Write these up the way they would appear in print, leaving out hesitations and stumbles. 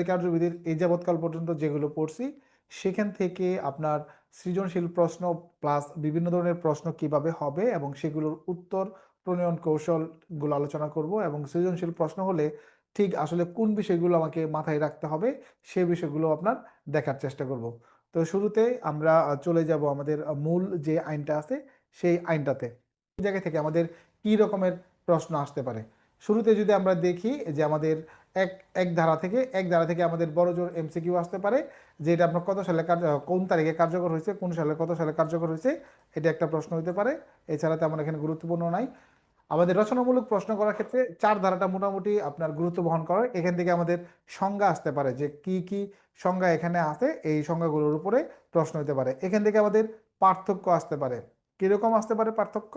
কার্যবিধির এই যাবৎকাল পর্যন্ত যেগুলো পড়ছি সেখান থেকে আপনার সৃজনশীল প্রশ্ন প্লাস বিভিন্ন ধরনের প্রশ্ন কিভাবে হবে এবং সেগুলোর উত্তর প্রণয়ন কৌশলগুলো আলোচনা করব এবং সৃজনশীল প্রশ্ন হলে ঠিক আসলে কোন বিষয়গুলো আমাকে মাথায় রাখতে হবে সেই বিষয়গুলো আপনার দেখার চেষ্টা করব। তো শুরুতে আমরা চলে যাব আমাদের মূল যে আইনটা আছে সেই আইনটাতে। এই জায়গা থেকে আমাদের কি রকমের প্রশ্ন আসতে পারে। শুরুতে যদি আমরা দেখি যে আমাদের এক এক ধারা থেকে আমাদের বড় জোর এমসিকিউ আসতে পারে, যে এটা আপনার কত সালে কোন তারিখে কার্যকর হয়েছে, কোন সালে কত সালে কার্যকর হয়েছে, এটা একটা প্রশ্ন হতে পারে। এছাড়া তেমন এখানে গুরুত্বপূর্ণ নাই। আমাদের রচনামূলক প্রশ্ন করার ক্ষেত্রে চার ধারাটা মোটামুটি আপনার গুরুত্ব বহন করে। এখান থেকে আমাদের সংজ্ঞা আসতে পারে, যে কি কি সংজ্ঞা এখানে আছে, এই সংজ্ঞাগুলোর উপরে প্রশ্ন হতে পারে। এখান থেকে আমাদের পার্থক্য আসতে পারে। কিরকম আসতে পারে পার্থক্য?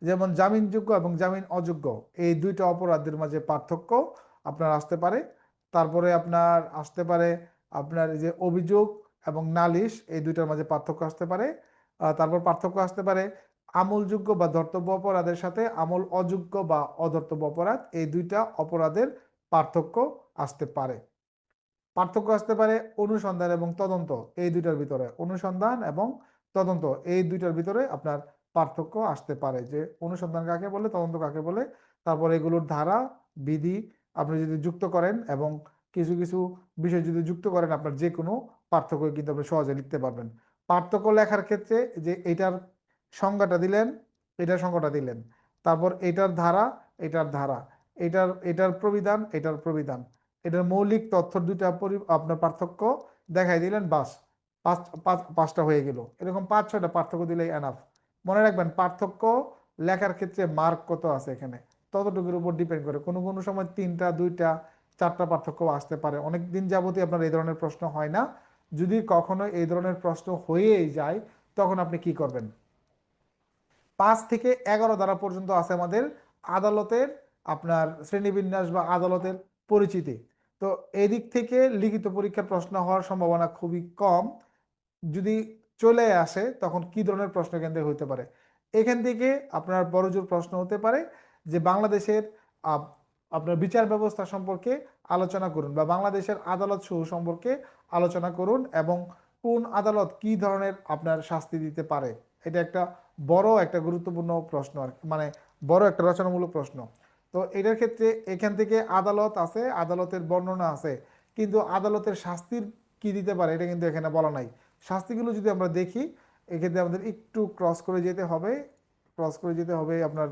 যেমন জামিনযোগ্য এবং জামিন অযোগ্য এই দুইটা অপরাধের মাঝে পার্থক্য আপনার আসতে পারে। তারপরে আপনার আসতে পারে আপনার যে অভিযোগ এবং নালিশ এই দুইটার মাঝে পার্থক্য আসতে পারে। তারপর পার্থক্য আসতে পারে আমলযোগ্য বা ধর্তব্য অপরাধের সাথে আমল অযোগ্য বা অধর্তব্য অপরাধ, এই দুইটা অপরাধের পার্থক্য আসতে পারে। পার্থক্য আসতে পারে অনুসন্ধান এবং তদন্ত এই দুইটার ভিতরে, অনুসন্ধান এবং তদন্ত এই দুইটার ভিতরে আপনার পার্থক্য আসতে পারে, যে অনুসন্ধান কাকে বলে, তদন্ত কাকে বলে। তারপর এগুলোর ধারা বিধি আপনি যদি যুক্ত করেন এবং কিছু কিছু বিষয় যদি যুক্ত করেন, আপনার যে কোনো পার্থক্য কিন্তু আপনি সহজে লিখতে পারবেন। পার্থক্য লেখার ক্ষেত্রে যে এটার সংজ্ঞাটা দিলেন, এটার সংজ্ঞাটা দিলেন, তারপর এটার ধারা, এটার ধারা, এটার এটার প্রবিধান, এটার প্রবিধান, এটার মৌলিক তথ্য দুইটা আপনার পার্থক্য দেখাই দিলেন, বাস পাঁচটা হয়ে গেল। এরকম 5-6টা পার্থক্য দিলেই এনাফ। মনে রাখবেন পার্থক্য লেখার ক্ষেত্রে মার্ক কত আছে এখানে ততটুকুর উপর ডিপেন্ড করে। কোনো কোনো সময় 3টা 2টা 4টা পার্থক্য আসতে পারে। অনেক দিন যাবতই আপনার এই ধরনের প্রশ্ন হয় না। যদি কখনো এই ধরনের প্রশ্ন হয়েই যায় তখন আপনি কি করবেন? 5 থেকে 11 ধারা পর্যন্ত আছে আমাদের আদালতের আপনার শ্রেণীবিন্যাস বা আদালতের পরিচিতি। তো এদিক থেকে লিখিত পরীক্ষার প্রশ্ন হওয়ার সম্ভাবনা খুবই কম। যদি চলে আসে তখন কি ধরনের প্রশ্ন এখান থেকে হতে পারে? এখান থেকে আপনার বড়জোর প্রশ্ন হতে পারে যে বাংলাদেশের আপনার বিচার ব্যবস্থা সম্পর্কে আলোচনা করুন, বা বাংলাদেশের আদালত সমূহ সম্পর্কে আলোচনা করুন, এবং কোন আদালত কি ধরনের আপনার শাস্তি দিতে পারে। এটা একটা বড় একটা গুরুত্বপূর্ণ প্রশ্ন, আর মানে বড় একটা রচনামূলক প্রশ্ন। তো এটার ক্ষেত্রে এখান থেকে আদালত আছে, আদালতের বর্ণনা আছে, কিন্তু আদালতের শাস্তির কি দিতে পারে এটা কিন্তু এখানে বলা নাই। শাস্তিগুলো যদি আমরা দেখি, এক্ষেত্রে আমাদের একটু ক্রস করে যেতে হবে, আপনার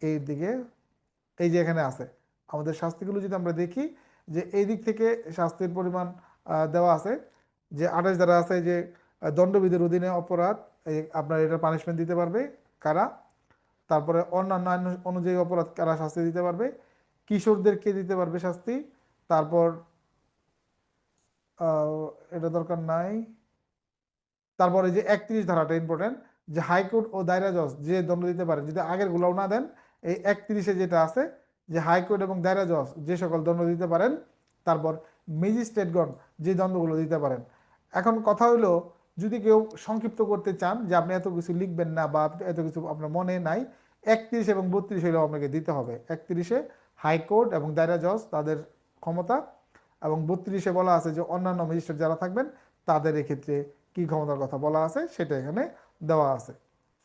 এই দিকে। এই যে এখানে আছে আমাদের শাস্তিগুলো, যদি আমরা দেখি যে এই দিক থেকে শাস্তির পরিমাণ দেওয়া আছে, যে 28 ধারা আছে যে দণ্ডবিধির অধীনে অপরাধ, আপনার এটা পানিশমেন্ট দিতে পারবে কারা। তারপরে অন্যান্য আইন অনুযায়ী অপরাধ কারা শাস্তি দিতে পারবে, কিশোরদেরকে দিতে পারবে শাস্তি। তারপর এটা দরকার নাই। তারপরে যে 31 ধারাটা ইম্পর্টেন্ট, যে হাইকোর্ট ও দায়রা জজ যে দণ্ড দিতে পারে, যদি আগের গুলাও না দেন, এই 31-এ যেটা আছে যে হাইকোর্ট এবং দায়রা জজ যে সকল দণ্ড দিতে পারেন, তারপর ম্যাজিস্ট্রেটগণ যে দণ্ডগুলো দিতে পারেন। এখন কথা হলো, যদি কেউ সংক্ষিপ্ত করতে চান যে আপনি এত কিছু লিখবেন না বা এত কিছু আপনার মনে নাই, 31 এবং 32 হলেও আপনাকে দিতে হবে। 31-এ হাইকোর্ট এবং দায়রা জজ তাদের ক্ষমতা, এবং 32-এ বলা আছে যে অন্যান্য ম্যাজিস্ট্রেট যারা থাকবেন তাদের এক্ষেত্রে কি ক্ষমতার কথা বলা আছে সেটা এখানে দেওয়া আছে।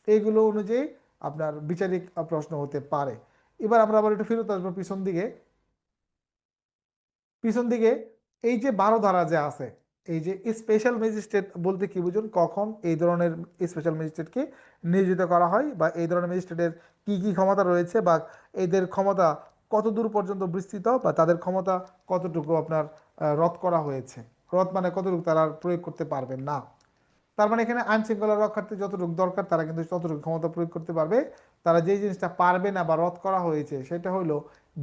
এইগুলো অনুযায়ী আপনার বিচারিক প্রশ্ন হতে পারে। এবার আমরা আবার একটু ফেরত আসবো পিছন দিকে। এই যে 12 ধারা যে আছে, এই যে স্পেশাল ম্যাজিস্ট্রেট বলতে কি বুঝুন, কখন এই ধরনের স্পেশাল ম্যাজিস্ট্রেটকে নিয়োজিত করা হয়, বা এই ধরনের ম্যাজিস্ট্রেটের কি কি ক্ষমতা রয়েছে, বা এদের ক্ষমতা কতদূর পর্যন্ত বিস্তৃত, বা তাদের ক্ষমতা কতটুকু আপনার রদ করা হয়েছে। রদ মানে কতটুকু তারা প্রয়োগ করতে পারবেন না। তার মানে এখানে আইন শৃঙ্খলা রক্ষার্থে যতটুকু দরকার তারা কিন্তু ততটুকু ক্ষমতা প্রয়োগ করতে পারবে। তারা যে জিনিসটা পারবে না বা রদ করা হয়েছে সেটা হলো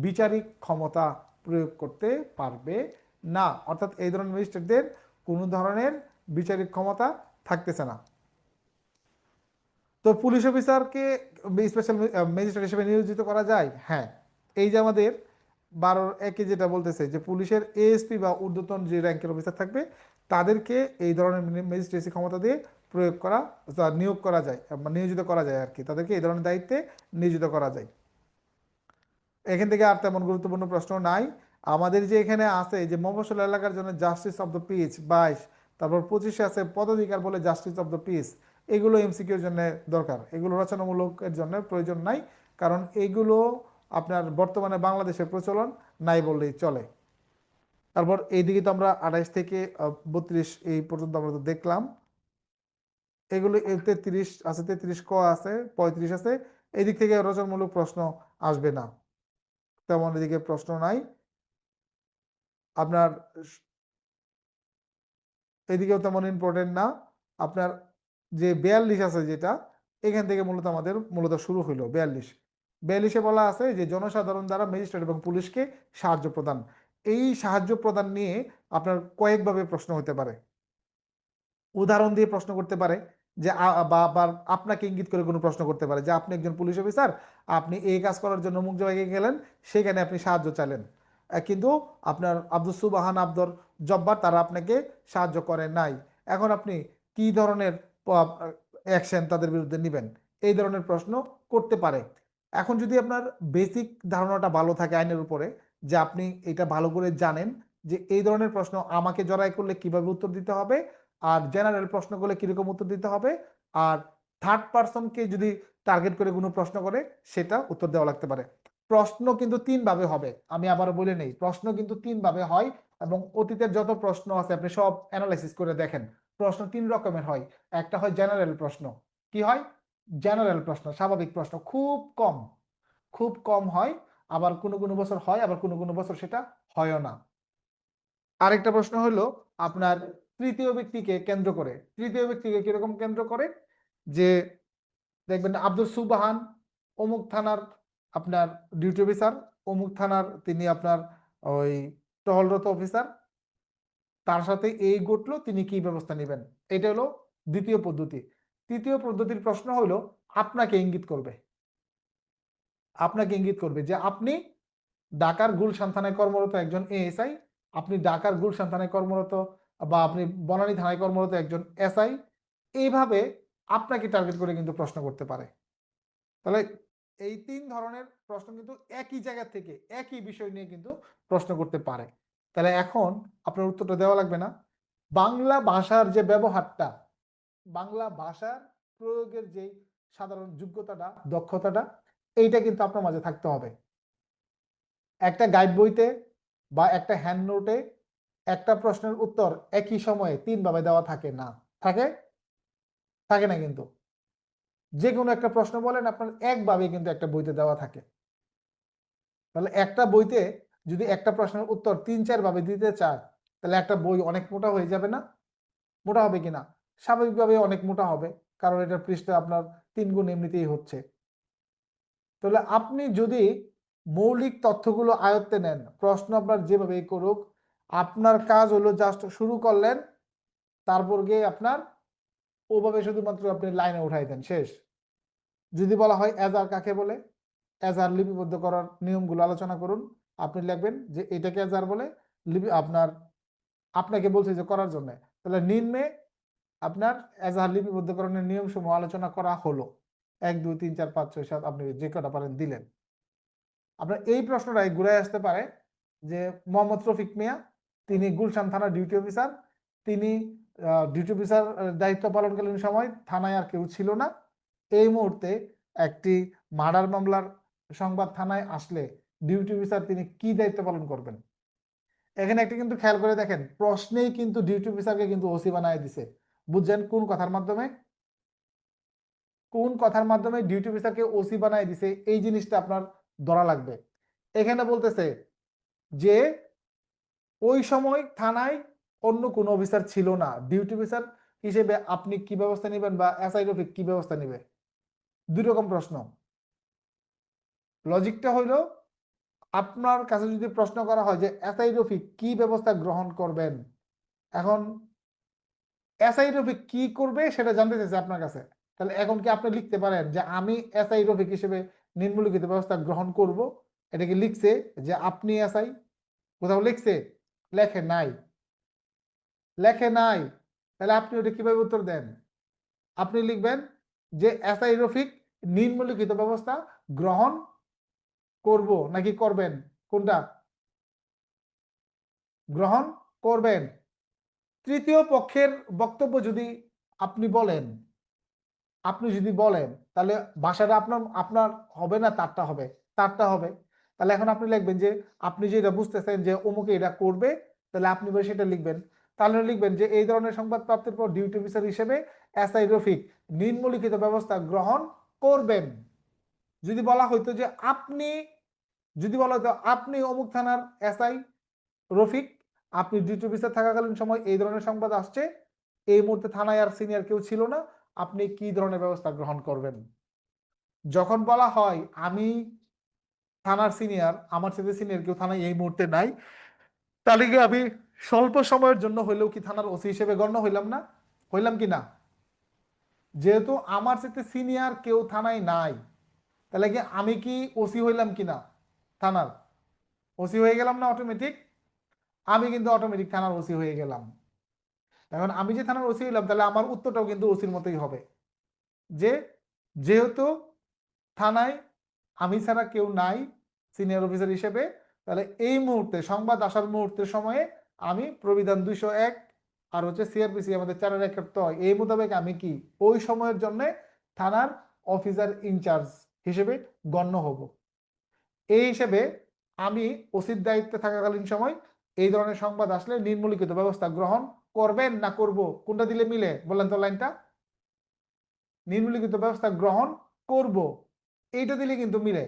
বিচারিক ক্ষমতা প্রয়োগ করতে পারবে না। অর্থাৎ এই ধরনের ম্যাজিস্ট্রেটদের কোনো ধরনের বিচারিক ক্ষমতা থাকতেছে না। তো পুলিশ অফিসারকে স্পেশাল ম্যাজিস্ট্রেট হিসেবে নিয়োজিত করা যায়, হ্যাঁ। এই যে আমাদের 12-1 যেটা বলতেছে যে পুলিশের এএসপি বা ঊর্ধ্বতন যে র্যাঙ্কের অফিসার থাকবে তাদেরকে এই ধরনের ম্যাজিস্ট্রেসি ক্ষমতা দিয়ে প্রয়োগ করা, নিয়োগ করা যায়, নিয়োজিত করা যায় আর কি, তাদেরকে এই ধরনের দায়িত্বে নিয়োজিত করা যায়। এখান থেকে আর তেমন গুরুত্বপূর্ণ প্রশ্ন নাই। আমাদের যে এখানে আছে যে মফস্বল এলাকার জন্য জাস্টিস অফ দ্য পিস 22, তারপর 25-এ আছে পদাধিকার বলে জাস্টিস অফ দ্য পিস। এগুলো এমসিকিউর জন্য দরকার, এগুলো রচনামূলকের জন্য প্রয়োজন নাই, কারণ এগুলো আপনার বর্তমানে বাংলাদেশের প্রচলন নাই বললেই চলে। তারপর এইদিকে তো আমরা 28 থেকে 32 এই পর্যন্ত আমরা তো দেখলাম। এগুলো 33 আছে, 33 ক আছে, 35 আছে। এই দিক থেকে রচনামূলক প্রশ্ন আসবে না, তেমন এদিকে প্রশ্ন নাই। আপনার এদিকেও তেমন ইম্পর্টেন্ট না। আপনার যে 42 আছে যেটা, এখান থেকে মূলত আমাদের শুরু হইলো 42-এ বলা আছে যে জনসাধারণ দ্বারা ম্যাজিস্ট্রেট এবং পুলিশকে সাহায্য প্রদান। এই সাহায্য প্রদান নিয়ে আপনার কয়েকভাবে প্রশ্ন হতে পারে। উদাহরণ দিয়ে প্রশ্ন করতে পারে, যে বা আপনাকে ইঙ্গিত করে কোনো প্রশ্ন করতে পারে যে আপনি একজন পুলিশ অফিসার, আপনি এই কাজ করার জন্য অমুক জায়গায় গেলেন, সেখানে আপনি সাহায্য চাইলেন, কিন্তু আপনার আব্দুস সুবহান আব্দুর জব্বার তারা আপনাকে সাহায্য করেন নাই। এখন আপনি কি ধরনের অ্যাকশন তাদের বিরুদ্ধে নেবেন, এই ধরনের প্রশ্ন করতে পারে। এখন যদি আপনার বেসিক ধারণাটা ভালো থাকে আইনের উপরে, যে আপনি এটা ভালো করে জানেন যে এই ধরনের প্রশ্ন আমাকে জড়াই করলে কিভাবে উত্তর দিতে হবে, আর জেনারেল প্রশ্নগুলো কিরকম উত্তর দিতে হবে, আর থার্ড পারসনকে যদি টার্গেট করে কোনো প্রশ্ন করে সেটা উত্তর দেওয়া লাগতে পারে। প্রশ্ন কিন্তু 3 ভাবে হবে, আমি আবার বলে নেই, প্রশ্ন কিন্তু 3 ভাবে হয়, এবং অতীতের যত প্রশ্ন আছে আপনি সব অ্যানালাইসিস করে দেখেন, প্রশ্ন 3 রকমের হয়। একটা হয় জেনারেল প্রশ্ন, কি হয়, জেনারেল প্রশ্ন, স্বাভাবিক প্রশ্ন, খুব কম হয়, আবার কোনো কোনো বছর হয়, আবার কোনো কোনো বছর সেটা হয়ও না। আরেকটা প্রশ্ন হলো আপনার তৃতীয় ব্যক্তিকে কেন্দ্র করে। তৃতীয় ব্যক্তিকে কিরকম কেন্দ্র করে, যে দেখবেন আব্দুল সুবহান অমুক থানার আপনার ডিউটি অফিসার, অমুক থানার তিনি আপনার ওই টহলরত অফিসার, তার সাথে এই ঘটলো, তিনি কি ব্যবস্থা নেবেন। এটা হলো দ্বিতীয় পদ্ধতি। তৃতীয় পদ্ধতির প্রশ্ন হলো আপনাকে ইঙ্গিত করবে, যে আপনি ঢাকার গুলশান থানায় কর্মরত একজন এএসআই, আপনি ঢাকার গুলশান থানায় কর্মরত, বা আপনি বনানী থানায় কর্মরত একজন এসআই, এইভাবে আপনাকে টার্গেট করে কিন্তু প্রশ্ন করতে পারে। তাহলে এই 3 ধরনের প্রশ্ন কিন্তু একই জায়গা থেকে একই বিষয় নিয়ে কিন্তু প্রশ্ন করতে পারে। তাহলে এখন আপনার উত্তরটা দেওয়া লাগবে না। বাংলা ভাষার যে ব্যবহারটা, বাংলা ভাষার প্রয়োগের যে সাধারণ যোগ্যতাটা, দক্ষতাটা, এইটা কিন্তু আপনার মাঝে থাকতে হবে। একটা গাইড বইতে বা একটা হ্যান্ড নোটে একটা প্রশ্নের উত্তর একই সময়ে 3 ভাবে দেওয়া থাকে না, থাকে থাকে না, কিন্তু যে কোনো একটা প্রশ্ন বলেন আপনার একভাবে কিন্তু একটা বইতে দেওয়া থাকে। তাহলে একটা বইতে যদি একটা প্রশ্নের উত্তর 3-4 ভাবে দিতে চায়, তাহলে একটা বই অনেক মোটা হয়ে যাবে না? মোটা হবে কিনা? স্বাভাবিকভাবে অনেক মোটা হবে, কারণ এটার পৃষ্ঠা আপনার 3 গুণ এমনিতেই হচ্ছে। তাহলে আপনি যদি মৌলিক তথ্যগুলো আয়ত্তে নেন, প্রশ্ন আপনার যেভাবেই করুক, আপনার কাজ হলো জাস্ট শুরু করলেন, তারপর গিয়ে আপনার ওভাবে শুধুমাত্র আপনি লাইনে উঠাই দেন, শেষ। যদি বলা হয় এজার কাকে বলে, এজার লিপিবদ্ধ করার নিয়মগুলো আলোচনা করুন, আপনি লিখবেন যে এটাকে এজার বলে, আপনার আপনাকে বলছে যে করার জন্য, তাহলে নিম্নে আপনার এজাহার লিপিবদ্ধকরণের নিয়মসমূহ আলোচনা করা হলো, 1 2 3 4 5 6 7 আপনি যে কটা পারেন দিলেন। আপনার এই প্রশ্নটাই ঘুরে আসতে পারে যে মোহাম্মদ রফিক মিয়া, তিনি গুলশান থানার ডিউটি অফিসার, তিনি ডিউটি অফিসার দায়িত্ব পালনকালীন সময় থানায় আর কেউ ছিল না, এই মুহূর্তে একটি মার্ডার মামলার সংবাদ থানায় আসলে ডিউটি অফিসার তিনি কি দায়িত্ব পালন করবেন। এখানে একটা কিন্তু খেয়াল করে দেখেন, প্রশ্নেই কিন্তু ডিউটি অফিসারকে কিন্তু ওসি বানায় দিছে। বুঝছেন কোন কথার মাধ্যমে, ডিউটি অফিসারকে ওসি বানায় দিছে, এই জিনিসটা আপনার ধরা লাগবে। এখানে বলতেছে যে ওই সময় থানায় অন্য কোন অফিসার ছিল না, ডিউটি অফিসার হিসেবে আপনি কি ব্যবস্থা নেবেন, বা এসআই রফিক কি ব্যবস্থা নেবে, দুই রকম প্রশ্ন। লজিকটা হইলো, আপনার কাছে যদি প্রশ্ন করা হয় যে এসআই রফিক কি ব্যবস্থা গ্রহণ করবেন, এখন এসআই রফিক কি করবে সেটা জানতে চাইছে আপনার কাছে, তাহলে এখন কি আপনি লিখতে পারেন যে আমি এসআই রফিক হিসেবে নিম্নলিখিত ব্যবস্থা গ্রহণ করব? এটা কি লিখছে যে আপনি এসআই? কোথাও লিখছে? লেখে নাই, তাহলে আপনি ওটা কিভাবে উত্তর দেন? আপনি লিখবেন যে এসআই রফিক নিম্নলিখিত ব্যবস্থা গ্রহণ করব নাকি করবেন, কোনটা? গ্রহণ করবেন। তৃতীয় পক্ষের বক্তব্য যদি আপনি বলেন তাহলে ভাষাটা আপনার আপনার হবে না তারটা হবে, তারটা হবে। তাহলে এখন আপনি লিখবেন যে আপনি যেটা বুঝতেছেন যে অমুকে এটা করবে, তাহলে আপনি বলে সেটা লিখবেন। তাহলে লিখবেন যে এই ধরনের সংবাদ প্রাপ্তির পর ডিউটি অফিসার হিসেবে এসআই রফিক নিম্নলিখিত ব্যবস্থা গ্রহণ করবেন। যদি বলা হইতো যে আপনি যদি বলা হতো আপনি অমুক থানার এসআই রফিক, আপনি ডিউটি অফিসার থাকাকালীন সময় এই ধরনের সংবাদ আসছে, এই মুহূর্তে থানায় আর সিনিয়র কেউ ছিল না, আপনি কি ধরনের ব্যবস্থা গ্রহণ করবেন? যখন বলা হয় আমি থানার সিনিয়র, আমার সাথে সিনিয়র কেউ থানায় এই মুহূর্তে নাই, তাহলে কি আমি স্বল্প সময়ের জন্য হইলেও কি থানার ওসি হিসেবে গণ্য হইলাম না? হইলাম কি না? যেহেতু আমার সাথে সিনিয়র কেউ থানায় নাই, তাহলে কি আমি কি ওসি হইলাম কিনা থানার? ওসি হয়ে গেলাম না অটোমেটিক? আমি কিন্তু অটোমেটিক থানার ওসি হয়ে গেলাম। এখন আমি যে থানার ওসি হইলাম, তাহলে আমার উত্তরটাও কিন্তু ওসির মতোই হবে যে যেহেতু থানায় আমি ছাড়া কেউ নাই সিনিয়র অফিসার হিসেবে, তাহলে এই মুহূর্তে সংবাদ আসার মুহূর্তের সময়ে আমি প্রবিধান 201 আর হচ্ছে সিআরপিসি আমাদের 4-1 এই মোতাবেক আমি কি ওই সময়ের জন্য থানার অফিসার ইনচার্জ হিসেবে গণ্য হব। এই হিসেবে আমি ওসির দায়িত্বে থাকাকালীন সময় এই ধরনের সংবাদ আসলে নিম্নলিখিত ব্যবস্থা গ্রহণ করবেন না করব, কোনটা দিলে মিলে বলেন তো লাইনটা? নিম্নলিখিত ব্যবস্থা গ্রহণ করব, এইটা দিলে কিন্তু মিলে।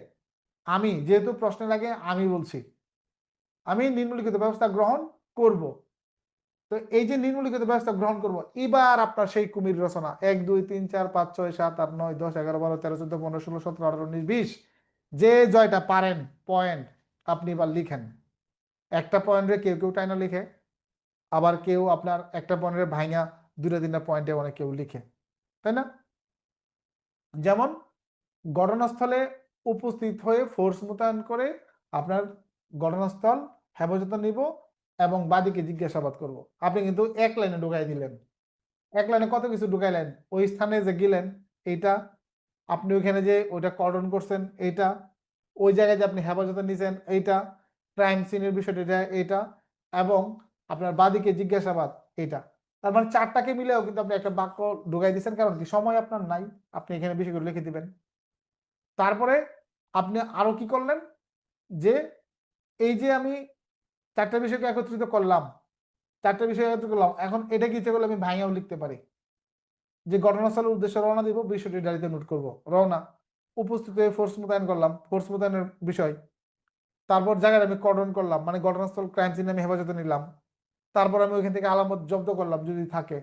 আমি যেহেতু প্রশ্নের আগে আমি বলছি আমি নিম্নলিখিত ব্যবস্থা গ্রহণ করব, তো এই যে নিম্নলিখিত ব্যবস্থা গ্রহণ করব, এবার আপনার সেই কুমির রচনা 1 2 3 4 5 6 7 8 9 10 11 12 13 14 15 16 17 18 19 20 যে জয়টা পারেন পয়েন্ট আপনি এবার লিখেন। একটা পয়েন্টে কেউ কেউ টাইনা লিখে, আবার কেউ আপনার একটা পয়েন্টের ভাঙা দুটা তিনটা পয়েন্টে অনেক কেউ লিখে, তাই না? যেমন ঘটনাস্থলে উপস্থিত হয়ে ফোর্স মোতায়েন করে আপনার ঘটনাস্থল হেফাজতে নিব এবং বাদীকে জিজ্ঞাসাবাদ করব। আপনি কিন্তু এক লাইনে ঢুকাই দিলেন, এক লাইনে কত কিছু ঢুকাইলেন। ওই স্থানে যে গেলেন এইটা, আপনি ওইখানে যে ওইটা কর্ডন করছেন এইটা, ওই জায়গায় যে আপনি হেফাজতে নিছেন এইটা, ক্রাইম সিনের বিষয়টা এটা এইটা, এবং আপনার বাদীকে জিজ্ঞাসাবাদ এইটা। তার মানে চারটাকে মিলেও কিন্তু আপনি একটা বাক্য ঢুকাই দিচ্ছেন, কারণ কি সময় আপনার নাই, আপনি এখানে বিষয়গুলো লিখে দিবেন। তারপরে আপনি আরো কি করলেন যে এই যে আমি চারটা বিষয়কে একত্রিত করলাম, চারটা বিষয় একত্রিত করলাম, এখন এটা কি ইচ্ছে করলে আমি ভাঙাও লিখতে পারি যে ঘটনাস্থলের উদ্দেশ্যে রওনা দিব, বিষয়টি ডায়েরিতে নোট করব। রওনা, উপস্থিত হয়ে ফোর্স মোতায়েন করলাম, ফোর্স মোতায়েনের বিষয়। তারপর জায়গায় আমি কর্ডন করলাম, মানে ঘটনাস্থল ক্রাইম সিনে আমি হেফাজতে নিলাম। তারপর আমি ওইখান থেকে আলামত জব্দ করলাম যদি থাকে।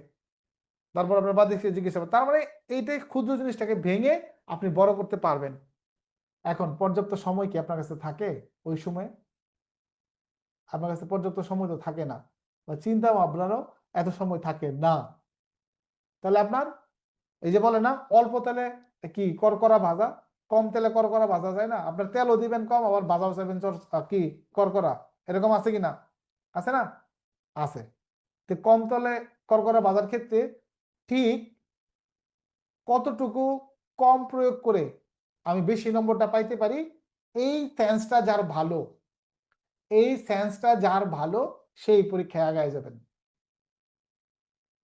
তারপর আপনার বাদীকে জিজ্ঞাসা, তার মানে এইটাই ক্ষুদ্র জিনিসটাকে ভেঙে আপনি বড় করতে পারবেন। এখন পর্যাপ্ত সময় কি আপনার কাছে থাকে? ওই সময় আপনার কাছে পর্যাপ্ত সময় তো থাকে না, বা চিন্তা ভাবনারও এত সময় থাকে না। তাহলে আপনার এই যে বলে না অল্প তেলে কি করকরা ভাজা, কম তেলে করকরা ভাজা যায় না, আপনার তেলও দিবেন কম আবার ভাজাও চাইবেন কি করকরা, এরকম আছে কি না? আছে না? আছে। তো কম তেলে করকরা ভাজার ক্ষেত্রে ঠিক কতটুকু কম প্রয়োগ করে আমি বেশি নম্বরটা পাইতে পারি, এই সেন্সটা যার ভালো, এই সেন্সটা যার ভালো সেই পরীক্ষায় আগায় যাবেন।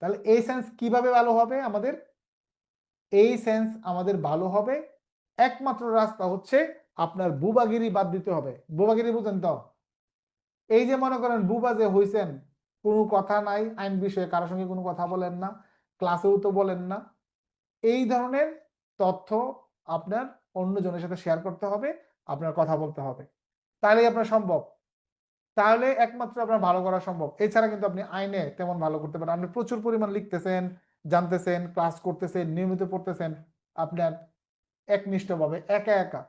তাহলে এই সেন্স কিভাবে ভালো হবে আমাদের? এই সেন্স আমাদের ভালো হবে একমাত্র রাস্তা হচ্ছে আপনার বুবাগিরি বাদ দিতে হবে। বুবাগিরি বুঝেন তো? এই যে মনে করেন বুবা যে হইছেন, কোনো কথা নাই আইন বিষয়ে, কারোর সঙ্গে কোনো কথা বলেন না, ক্লাসেও তো বলেন না, এই ধরনের তথ্য আপনার অন্যজনের সাথে শেয়ার করতে হবে, আপনার কথা বলতে হবে, তাহলেই আপনার সম্ভব। তাহলে একমাত্র আপনার ভালো করা সম্ভব। এছাড়া কিন্তু আপনি আইনে তেমন ভালো করতে পারেন। আপনি প্রচুর পরিমাণ লিখতেছেন, জানতেছেন, ক্লাস করতেছেন, নিয়মিত পড়তেছেন, আপনার একনিষ্ঠভাবে একা একা,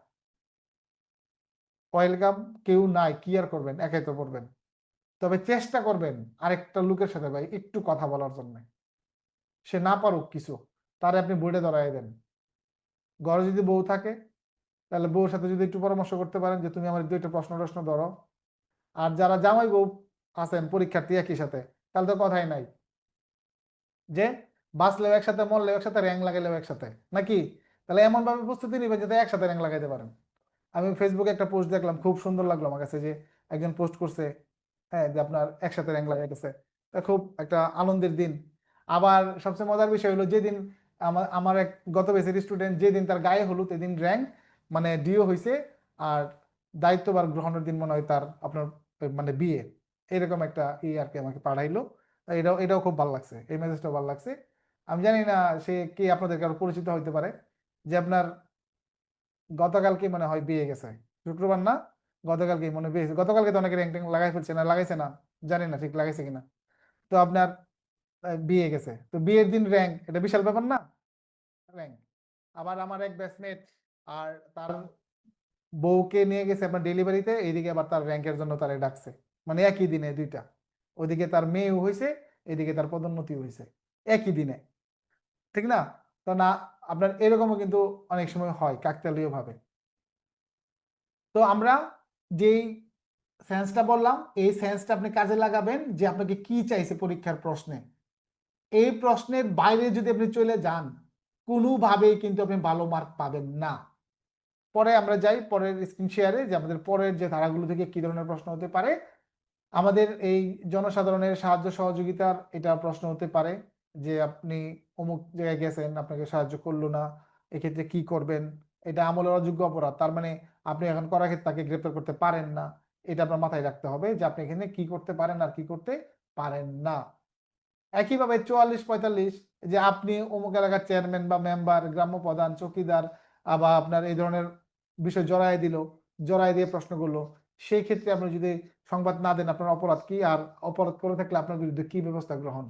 ওয়েলকাম, কেউ নাই, কি আর করবেন, একাই তো পড়বেন। তবে চেষ্টা করবেন আরেকটা লোকের সাথে ভাই একটু কথা বলার জন্য। সে না পারুক কিছু, তারে আপনি বোর্ডে ধরাই দেন। ঘরে যদি বউ থাকে, তাহলে বউর সাথে যদি একটু পরামর্শ করতে পারেন যে তুমি আমার 2টা প্রশ্ন টশ্ন ধরো। আর যারা জামাই বউ আছেন পরীক্ষার্থী একই সাথে, তাহলে তো কথাই নাই, যে বাঁচলেও একসাথে, মরলেও একসাথে, র্যাঙ্ক লাগাইলেও একসাথে, নাকি? তাহলে এমন ভাবে প্রস্তুতি নিবেন যাতে একসাথে র্যাঙ্ক লাগাইতে পারেন। আমি ফেসবুকে একটা পোস্ট দেখলাম, খুব সুন্দর লাগলো আমার কাছে, যে একজন পোস্ট করছে হ্যাঁ, যে আপনার একসাথে র্যাঙ্ক লাগাই গেছে, খুব একটা আনন্দের দিন। আবার সবচেয়ে মজার বিষয় হলো যেদিন আমার আমার এক গত বেসের স্টুডেন্ট যেদিন তার গায়ে হলুদ এদিন র্যাঙ্ক মানে ডিও হয়েছে, আর দায়িত্বভার গ্রহণের দিন মনে হয় তার আপনার মানে বিয়ে, এরকম একটা আর কি আমাকে পাঠাইলো। এটাও খুব ভালো লাগছে, এই মেসেজটাও ভালো লাগছে। আমি জানি না সে কে, আপনাদের কারো পরিচিত হইতে পারে, যে আপনার গতকালকে মনে হয় বিয়ে গেছে, শুক্রবার না, গতকালকে মনে হয় বিয়ে গেছে। গতকালকে তো অনেকে র্যাঙ্ক ট্যাঙ্ক লাগাই ফেলছে, না লাগাইছে না জানি না ঠিক লাগাইছে কিনা। তো আপনার বিয়ে গেছে, তো বিয়ের দিন র্যাঙ্ক, এটা বিশাল ব্যাপার না র্যাঙ্ক। আবার আমার এক ব্যাচমেট আর তার বউকে নিয়ে গেছে আপনার ডেলিভারিতে, এইদিকে আবার তার র্যাঙ্কের জন্য তারে ডাকছে, মানে একই দিনে দুইটা, ওইদিকে তার মেয়েও হয়েছে, এদিকে তার পদোন্নতি হয়েছে একই দিনে, ঠিক না? তো না, আপনার এরকমও কিন্তু অনেক সময় হয় কাকতালীয় ভাবে। তো আমরা যেই সেন্সটা বললাম, এই সেন্সটা আপনি কাজে লাগাবেন যে আপনাকে কি চাইছে পরীক্ষার প্রশ্নে। এই প্রশ্নের বাইরে যদি আপনি চলে যান, কোনোভাবেই কিন্তু আপনি ভালো মার্ক পাবেন না। পরে আমরা যাই পরের স্ক্রিন শেয়ারে, যে আমাদের পরের যে ধারাগুলো থেকে কি ধরনের প্রশ্ন হতে পারে। আমাদের এই জনসাধারণের সাহায্য সহযোগিতার এটা প্রশ্ন হতে পারে, যে আপনি অমুক জায়গায় গেছেন, আপনাকে সাহায্য করলো না, এক্ষেত্রে কি করবেন। এটা আমলের অযোগ্য অপরাধ, তার মানে আপনি এখন করা ক্ষেত্রে তাকে গ্রেপ্তার করতে পারেন না। এটা আপনার মাথায় রাখতে হবে যে আপনি এখানে কি করতে পারেন আর কি করতে পারেন না। একইভাবে 44-45, যে আপনি অমুক এলাকার চেয়ারম্যান বা মেম্বার, গ্রাম্য প্রধান, চৌকিদার, আবার আপনার এই ধরনের বিষয় জড়াই দিল, জড়াই দিয়ে প্রশ্ন করলো, সেই ক্ষেত্রে আপনি যদি সংবাদ না দেন আপনার অপরাধ কি, আর অপরাধ করে থাকলে আপনার বিরুদ্ধে কি ব্যবস্থা গ্রহণ,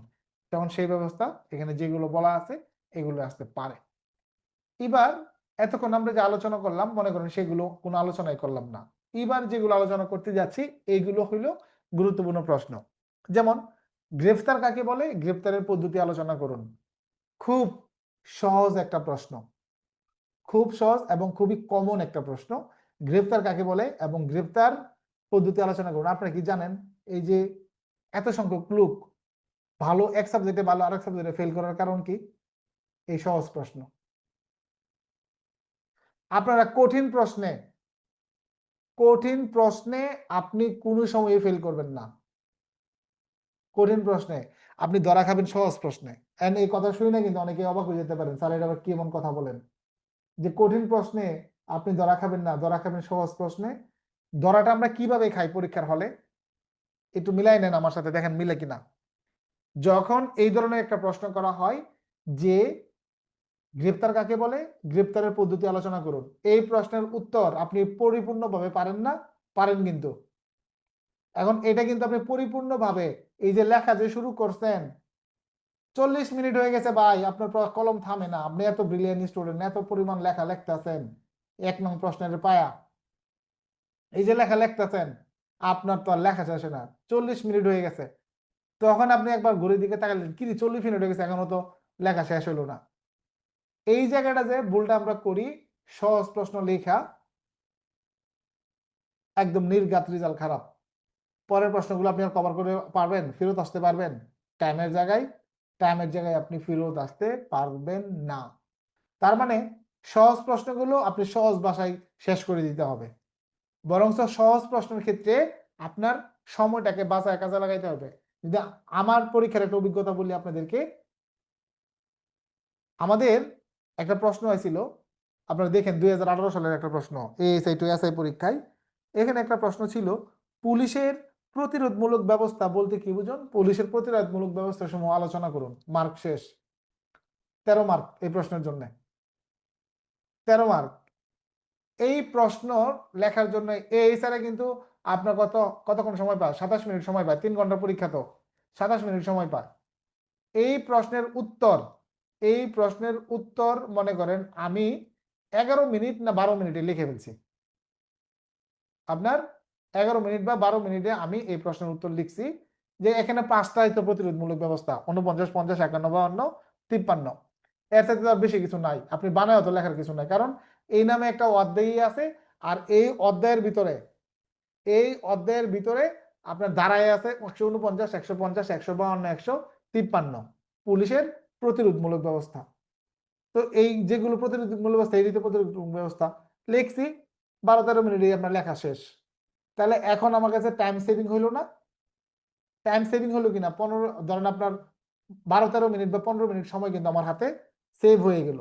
তখন সেই ব্যবস্থা এখানে যেগুলো বলা আছে এগুলো আসতে পারে। এবার এতক্ষণ আমরা যে আলোচনা করলাম মনে করেন সেগুলো কোনো আলোচনাই করলাম না। এবার যেগুলো আলোচনা করতে যাচ্ছি এইগুলো হইলো গুরুত্বপূর্ণ প্রশ্ন। যেমন গ্রেফতার কাকে বলে, গ্রেফতারের পদ্ধতি আলোচনা করুন। খুব সহজ একটা প্রশ্ন, খুব সহজ এবং খুবই কমন একটা প্রশ্ন। গ্রেফতার কাকে বলে এবং গ্রেফতার পদ্ধতি আলোচনা করুন। আপনারা কি জানেন এই যে এত সংখ্যক লোক ভালো এক সাবজেক্টে ভালো আরেক সাবজেক্টে ফেল করার কারণ কি? এই সহজ প্রশ্ন। আপনারা কঠিন প্রশ্নে আপনি কোনো সময় ফেল করবেন না। কঠিন প্রশ্নে আপনি ধরা খাবেন সহজ প্রশ্নে। এন্ড এই কথা শুনে না কিন্তু অনেকে অবাক হয়ে যেতে পারেন, স্যার এটা আবার কি এমন কথা বলেন যে কঠিন প্রশ্নে আপনি ধরা খাবেন না, ধরা খাবেন সহজ প্রশ্নে। ধরাটা আমরা কিভাবে খাই পরীক্ষার হলে, একটু মিলাই নেন আমার সাথে, দেখেন মিলে কিনা। যখন এই ধরনের একটা প্রশ্ন করা হয় যে গ্রেপ্তার কাকে বলে, গ্রেপ্তারের পদ্ধতি আলোচনা করুন, এই প্রশ্নের উত্তর আপনি পরিপূর্ণভাবে পারেন না, পারেন কিন্তু। এখন এটা কিন্তু আপনি পরিপূর্ণভাবে এই যে লেখা যে শুরু করছেন, 40 মিনিট হয়ে গেছে ভাই, আপনার কলম থামে না, আপনি এত ব্রিলিয়ান্ট স্টুডেন্ট, এত পরিমাণ লেখা লিখতেছেন 1 নং প্রশ্নের পায়া, এই যে লেখা লিখতেছেন, আপনার তো আর লেখা শেষ না, 40 মিনিট হয়ে গেছে। তখন আপনি একবার ঘড়ির দিকে তাকালেন, কি 40 মিনিট হয়ে গেছে এখনো তো লেখা শেষ হলো না। এই জায়গাটা যে ভুলটা আমরা করি, সহজ প্রশ্ন লেখা একদম নির্ঘাত রেজাল্ট খারাপ। পরের প্রশ্নগুলো আপনি আর কভার করে পারবেন, ফেরত আসতে পারবেন টাইমের জায়গায়, টাইমের জায়গায় আপনি ফেরত আসতে পারবেন না। তার মানে সহজ প্রশ্নগুলো আপনি সহজ ভাষায় শেষ করে দিতে হবে, বরং সহজ প্রশ্নের ক্ষেত্রে আপনার সময়টাকে বাঁচায় কাজে লাগাইতে হবে। যদি আমার পরীক্ষার একটা অভিজ্ঞতা বলি আপনাদেরকে, আমাদের একটা প্রশ্ন হয়েছিল, আপনারা দেখেন 2018 সালের একটা প্রশ্ন এএসআই টু এসআই পরীক্ষায়। এখানে একটা প্রশ্ন ছিল, পুলিশের প্রতিরোধমূলক ব্যবস্থা বলতে কি বুঝুন, পুলিশের প্রতিরোধমূলক ব্যবস্থা সমূহ আলোচনা করুন। মার্ক শেষ, 13 মার্ক এই প্রশ্নের জন্য, 13 মার্ক। এই প্রশ্ন লেখার জন্য এই স্যারে কিন্তু আপনার কতক্ষণ সময় পায়, 27 মিনিট সময় পায়, 3 ঘন্টার পরীক্ষা তো 27 মিনিট সময় পায়। এই প্রশ্নের উত্তর, এই প্রশ্নের উত্তর মনে করেন আমি 11 মিনিট না 12 মিনিটে লিখে ফেলছি। আপনার 11 মিনিট বা 12 মিনিটে আমি এই প্রশ্নের উত্তর লিখছি, যে এখানে 5টা হয়তো প্রতিরোধমূলক ব্যবস্থা, 49, 50, 51, 52, 53, এর সাথে আর বেশি কিছু নাই, আপনি বানায় তো লেখার কিছু নাই, কারণ এই নামে একটা অধ্যায়ই আছে। আর এই অধ্যায়ের ভিতরে, এই অধ্যায়ের ভিতরে আপনার ধারায় আছে 149, 150, 152, 153 পুলিশের প্রতিরোধমূলক ব্যবস্থা। তো এই যেগুলো প্রতিরোধমূলক ব্যবস্থা, এই রীতি প্রতিরোধমূলক ব্যবস্থা লিখছি, 12-13 মিনিটে আপনার লেখা শেষ। তাহলে এখন আমার কাছে টাইম সেভিং হইলো না? টাইম সেভিং হলো কিনা, 15 ধরেন আপনার 12-13 মিনিট বা 15 মিনিট সময় কিন্তু আমার হাতে সেভ হয়ে গেল।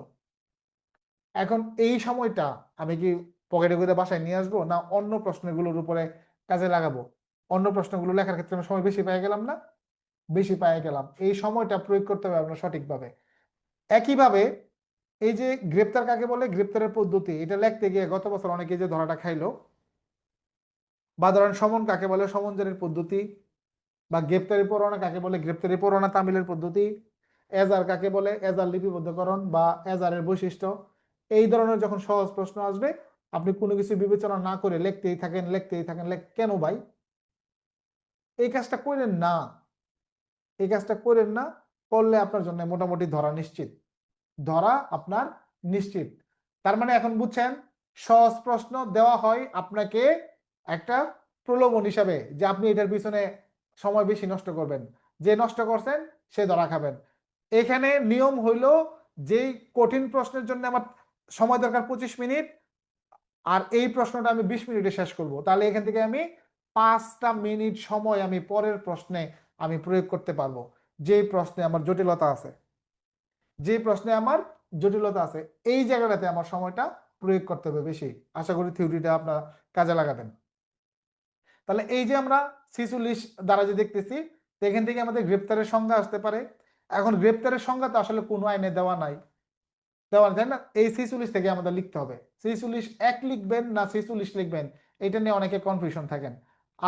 এখন এই সময়টা আমি কি পকেটে করে বাসায় নিয়ে আসবো, না অন্য প্রশ্নগুলোর উপরে কাজে লাগাবো? অন্য প্রশ্নগুলো লেখার ক্ষেত্রে আমি সময় বেশি পেয়ে গেলাম না? বেশি পেয়ে গেলাম। এই সময়টা প্রয়োগ করতে হবে আপনার সঠিকভাবে। একইভাবে এই যে গ্রেপ্তার কাকে বলে, গ্রেপ্তারের পদ্ধতি, এটা লিখতে গিয়ে গত বছর অনেকে যে ধরাটা খাইলো, বা ধরেন সমন কাকে বলে, সমন জারির পদ্ধতি, বা গ্রেপ্তারি পরোয়ানা কাকে বলে, গ্রেপ্তারি পরোয়ানা তামিলের পদ্ধতি, এজার কাকে বলে, এজার লিপিবদ্ধকরণ বা এজারের বৈশিষ্ট্য, এই ধরনের যখন সহজ প্রশ্ন আসবে আপনি কোনো কিছু বিবেচনা না করে লিখতেই থাকেন, লিখতেই থাকেন, কেন ভাই? এই কাজটা করেন না, এই কাজটা করেন না। করলে আপনার জন্য মোটামুটি ধরা নিশ্চিত, ধরা আপনার নিশ্চিত। তার মানে এখন বুঝছেন, সহজ প্রশ্ন দেওয়া হয় আপনাকে একটা প্রলোভন হিসাবে যে আপনি এটার পিছনে সময় বেশি নষ্ট করবেন, যে নষ্ট করছেন সে ধরা খাবেন। এখানে নিয়ম হইল, যেই কঠিন প্রশ্নের জন্য আমার সময় দরকার 25 মিনিট, আর এই প্রশ্নটা আমি 20 মিনিটে শেষ করব, তাহলে এখান থেকে আমি 5টা মিনিট সময় আমি পরের প্রশ্নে আমি প্রয়োগ করতে পারবো, যে প্রশ্নে আমার জটিলতা আছে, যে প্রশ্নে আমার জটিলতা আছে, এই জায়গাটাতে আমার সময়টা প্রয়োগ করতে হবে বেশি। আশা করি থিওরিটা আপনারা কাজে লাগাবেন। তাহলে এই যে আমরা 46 দ্বারা যে দেখতেছি, এখান থেকে আমাদের গ্রেপ্তারের সংজ্ঞা আসতে পারে। এখন গ্রেপ্তারের সংজ্ঞা তো আসলে কোনো আইনে দেওয়া নাই, দেওয়া যায় না, এই 46 থেকে আমাদের লিখতে হবে। 46 এক লিখবেন না 46 লিখবেন, এটা নিয়ে অনেকে কনফিউশন থাকেন।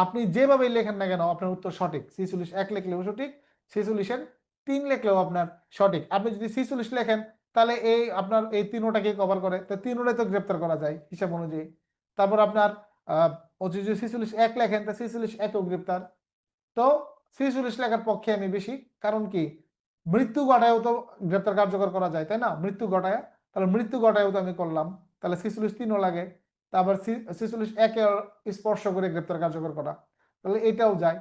আপনি যেভাবে লেখেন না কেন আপনার উত্তর সঠিক। 46 এক লিখলেও সঠিক, 46-এর 3 লিখলেও আপনার সঠিক। আপনি যদি 46 লেখেন তাহলে এই আপনার এই তিনোটাকে কভার করে, তো তিনোটাই তো গ্রেপ্তার করা যায় হিসাব অনুযায়ী। তারপর আপনার যদি 46 এক লেখেন তা 46 একও গ্রেপ্তার। তো 46 লেখার পক্ষে আমি বেশি, কারণ কি, মৃত্যু ঘটায়ও তো গ্রেপ্তার কার্যকর করা যায়, তাই না? মৃত্যু ঘটায়, তাহলে মৃত্যু ঘটায়ও তো আমি করলাম, তাহলে 46 তিনও লাগে। তারপর 46 একে স্পর্শ করে গ্রেপ্তার কার্যকর করা, তাহলে এটাও যায়,